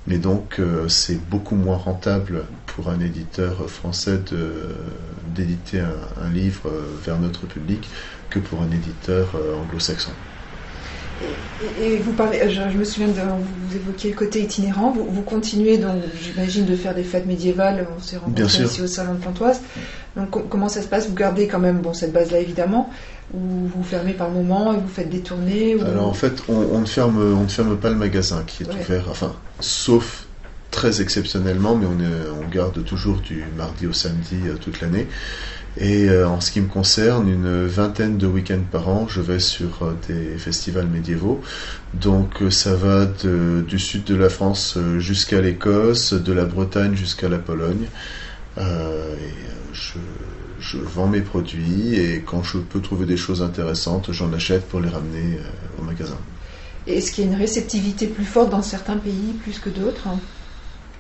Mais donc, c'est beaucoup moins rentable pour un éditeur français d'éditer un livre vers notre public que pour un éditeur anglo-saxon. Et vous parlez, je me souviens vous évoquiez le côté itinérant. Vous continuez donc, j'imagine, de faire des fêtes médiévales. On s'est rencontrés ici au Salon de Pontoise. Donc, comment ça se passe? Vous gardez quand même cette base-là, évidemment, ou vous fermez par moment et vous faites des tournées Alors, en fait, on ne ferme pas le magasin qui est ouvert, enfin, sauf très exceptionnellement, mais on garde toujours du mardi au samedi toute l'année. Et en ce qui me concerne, une vingtaine de week-ends par an, je vais sur des festivals médiévaux. Donc ça va du sud de la France jusqu'à l'Écosse, de la Bretagne jusqu'à la Pologne. Je vends mes produits et quand je peux trouver des choses intéressantes, j'en achète pour les ramener au magasin. Et est-ce qu'il y a une réceptivité plus forte dans certains pays plus que d'autres ?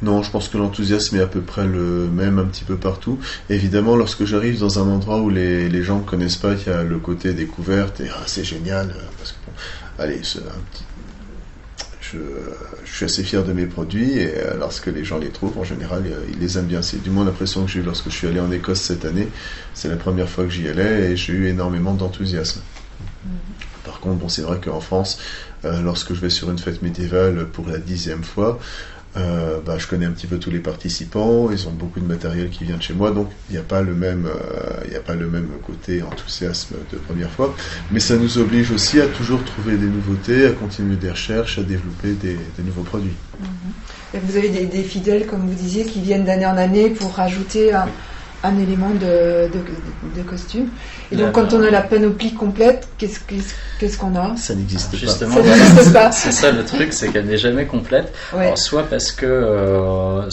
Non, je pense que l'enthousiasme est à peu près le même un petit peu partout. Évidemment, lorsque j'arrive dans un endroit où les gens ne connaissent pas, il y a le côté découverte et c'est génial. Parce que, allez, je suis assez fier de mes produits et lorsque les gens les trouvent, en général, ils les aiment bien. C'est du moins l'impression que j'ai eue lorsque je suis allé en Écosse cette année. C'est la première fois que j'y allais et j'ai eu énormément d'enthousiasme. Par contre, c'est vrai qu'en France, lorsque je vais sur une fête médiévale pour la 10e fois, je connais un petit peu tous les participants, ils ont beaucoup de matériel qui vient de chez moi, donc il n'y a pas le même côté enthousiasme de première fois, mais ça nous oblige aussi à toujours trouver des nouveautés, à continuer des recherches, à développer des nouveaux produits. Et vous avez des fidèles, comme vous disiez, qui viennent d'année en année pour rajouter un élément de costume. Et donc, quand on a la panoplie complète, qu'est-ce qu'on a ? Ça n'existe pas. Justement, ça n'existe pas. C'est ça le truc, c'est qu'elle n'est jamais complète. Ouais. Alors, soit parce que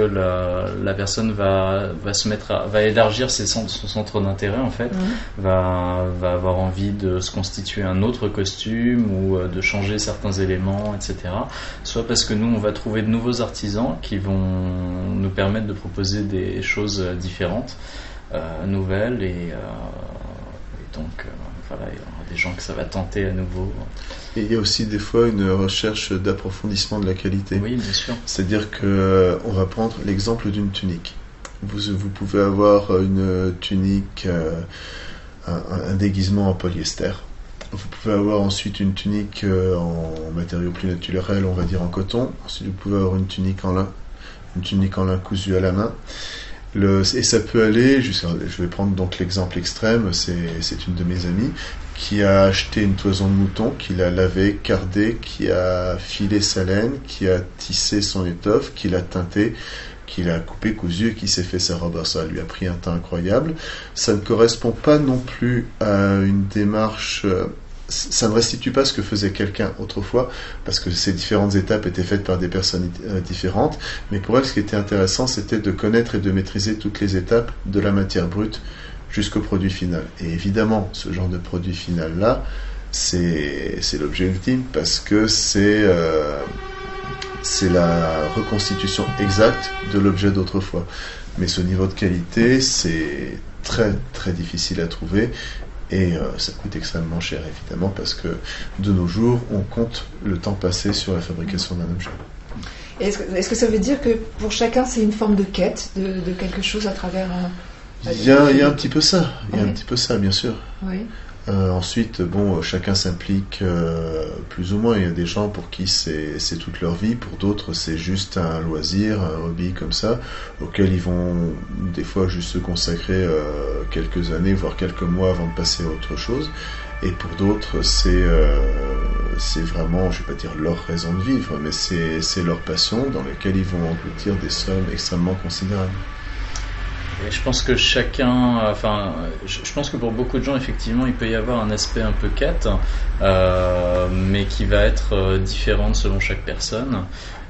la personne va élargir son centre d'intérêt en fait, va avoir envie de se constituer un autre costume ou de changer certains éléments, etc. Soit parce que nous, on va trouver de nouveaux artisans qui vont nous permettre de proposer des choses différentes, nouvelles et donc voilà, il y aura des gens que ça va tenter à nouveau. Et il y a aussi des fois une recherche d'approfondissement de la qualité. Oui, bien sûr. C'est-à-dire qu'on va prendre l'exemple d'une tunique. Vous pouvez avoir une tunique, un déguisement en polyester. Vous pouvez avoir ensuite une tunique en matériaux plus naturels, on va dire en coton. Ensuite, vous pouvez avoir une tunique en lin cousue à la main. Et ça peut aller jusqu'à, je vais prendre donc l'exemple extrême, c'est une de mes amies qui a acheté une toison de mouton, qui l'a lavée, cardée, qui a filé sa laine, qui a tissé son étoffe, qui l'a teintée, qui l'a coupé, cousu et qui s'est fait sa robe. Ça lui a pris un temps incroyable. Ça ne correspond pas non plus à une démarche... ça ne restitue pas ce que faisait quelqu'un autrefois, parce que ces différentes étapes étaient faites par des personnes différentes, mais pour elle, ce qui était intéressant, c'était de connaître et de maîtriser toutes les étapes de la matière brute jusqu'au produit final. Et évidemment, ce genre de produit final-là, c'est l'objet ultime, parce que c'est la reconstitution exacte de l'objet d'autrefois. Mais ce niveau de qualité, c'est très très difficile à trouver, et ça coûte extrêmement cher, évidemment, parce que de nos jours, on compte le temps passé sur la fabrication d'un objet. Est-ce que ça veut dire que pour chacun, c'est une forme de quête de quelque chose à travers... Il y a un petit peu ça, un petit peu ça, bien sûr. Oui. Ensuite, chacun s'implique plus ou moins. Il y a des gens pour qui c'est toute leur vie, pour d'autres c'est juste un loisir, un hobby comme ça, auquel ils vont des fois juste se consacrer quelques années, voire quelques mois avant de passer à autre chose. Et pour d'autres, c'est vraiment, je ne vais pas dire leur raison de vivre, mais c'est leur passion dans laquelle ils vont engloutir des sommes extrêmement considérables. Et je pense que je pense que pour beaucoup de gens, effectivement, il peut y avoir un aspect un peu quête, mais qui va être différent selon chaque personne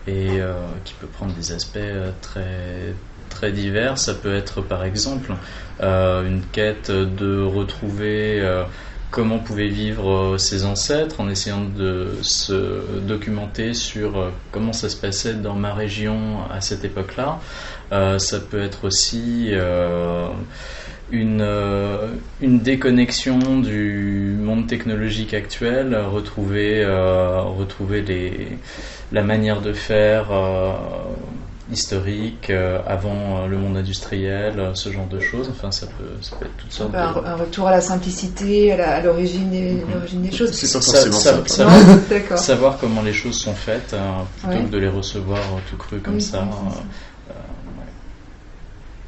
et qui peut prendre des aspects très, très divers. Ça peut être, par exemple, une quête de retrouver comment pouvaient vivre ses ancêtres en essayant de se documenter sur comment ça se passait dans ma région à cette époque-là. Ça peut être aussi une déconnexion du monde technologique actuel, retrouver la manière de faire historique avant le monde industriel, ce genre de choses. Enfin, ça peut être toutes sortes un retour à la simplicité, à l'origine des choses. C'est pas forcément savoir comment les choses sont faites plutôt que de les recevoir tout cru comme ça.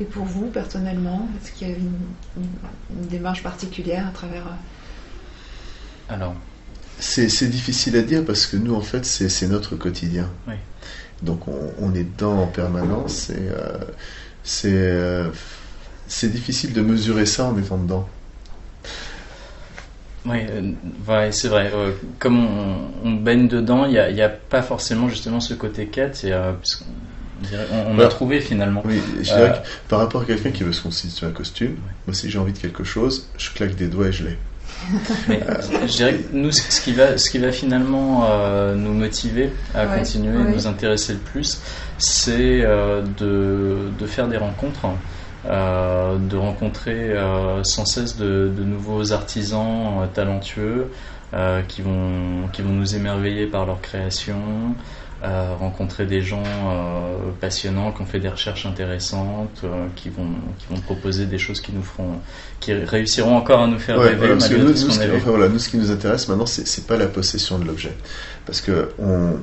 Et pour vous, personnellement, est-ce qu'il y a une démarche particulière à travers... Alors, c'est difficile à dire parce que nous, en fait, c'est notre quotidien. Oui. Donc, on est dedans en permanence et c'est difficile de mesurer ça en étant dedans. Oui, c'est vrai. Comme on baigne dedans, il n'y a pas forcément justement ce côté quête. On a trouvé finalement. Oui, je dirais que par rapport à quelqu'un qui veut se constituer un costume, moi si j'ai envie de quelque chose, je claque des doigts et je l'ai. Mais je dirais que nous, ce qui va finalement nous motiver à continuer, nous intéresser le plus, c'est de faire des rencontres, de rencontrer sans cesse de nouveaux artisans talentueux qui vont nous émerveiller par leur création. Rencontrer des gens passionnants qui ont fait des recherches intéressantes, qui vont proposer des choses qui réussiront encore à nous faire rêver. Parce que nous, ce qui nous intéresse maintenant, c'est pas la possession de l'objet, parce que on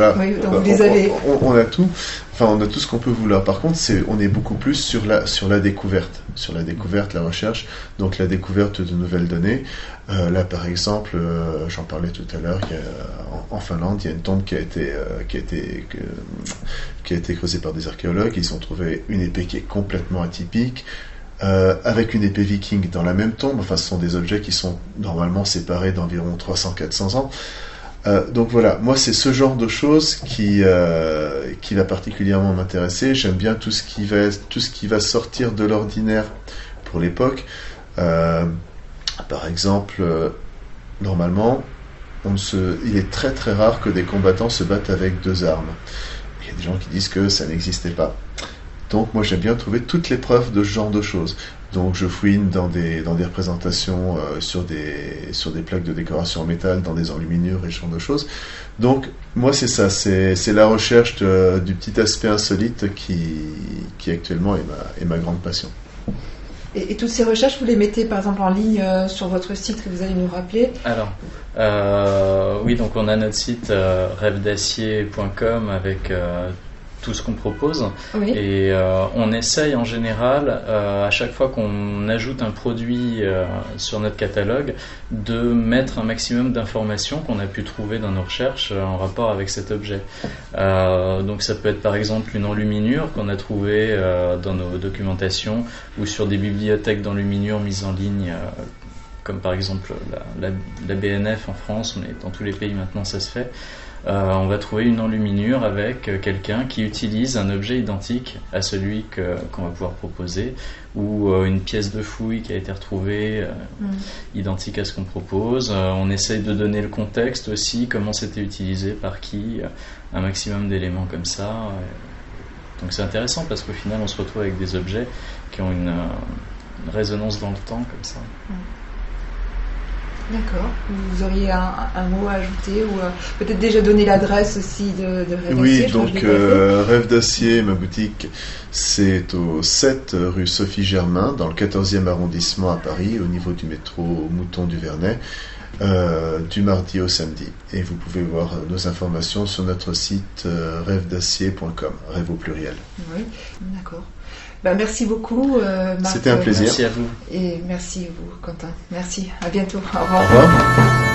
a tout. Enfin, on a tout ce qu'on peut vouloir. Par contre, on est beaucoup plus sur la découverte, la recherche, donc la découverte de nouvelles données. Là, par exemple, j'en parlais tout à l'heure, en Finlande, il y a une tombe qui a été creusée par des archéologues. Ils ont trouvé une épée qui est complètement atypique, avec une épée viking dans la même tombe. Enfin, ce sont des objets qui sont normalement séparés d'environ 300-400 ans. Donc voilà, moi c'est ce genre de choses qui va particulièrement m'intéresser. J'aime bien tout ce qui va sortir de l'ordinaire pour l'époque. Par exemple, normalement, il est très très rare que des combattants se battent avec 2 armes. Il y a des gens qui disent que ça n'existait pas. Donc moi j'aime bien trouver toutes les preuves de ce genre de choses. Donc je fouine dans des représentations sur des plaques de décoration en métal, dans des enluminures et ce genre de choses. Donc moi c'est ça, c'est la recherche du petit aspect insolite qui actuellement est ma grande passion. Et toutes ces recherches, vous les mettez par exemple en ligne sur votre site que vous allez nous rappeler? Alors, oui, donc on a notre site rêvedacier.com avec tout ce qu'on propose. Oui. Et on essaye en général, à chaque fois qu'on ajoute un produit sur notre catalogue, de mettre un maximum d'informations qu'on a pu trouver dans nos recherches en rapport avec cet objet. Donc ça peut être par exemple une enluminure qu'on a trouvée dans nos documentations ou sur des bibliothèques d'enluminure mises en ligne, comme par exemple la BNF en France, mais dans tous les pays maintenant ça se fait. On va trouver une enluminure avec quelqu'un qui utilise un objet identique à celui qu'on va pouvoir proposer, ou une pièce de fouille qui a été retrouvée identique à ce qu'on propose. On essaye de donner le contexte aussi, comment c'était utilisé, par qui, un maximum d'éléments comme ça. Donc c'est intéressant parce qu'au final on se retrouve avec des objets qui ont une résonance dans le temps comme ça. D'accord. Vous auriez un mot à ajouter ou peut-être déjà donner l'adresse aussi de Rêve d'Acier. Oui, donc Rêve d'Acier, ma boutique, c'est au 7 rue Sophie Germain, dans le 14e arrondissement à Paris, au niveau du métro Mouton du Vernet, du mardi au samedi. Et vous pouvez voir nos informations sur notre site rêvedacier.com, rêve au pluriel. Oui, d'accord. Merci beaucoup, Marc. C'était un plaisir. Merci à vous. Et merci à vous, Quentin. Merci. À bientôt. Au revoir. Au revoir.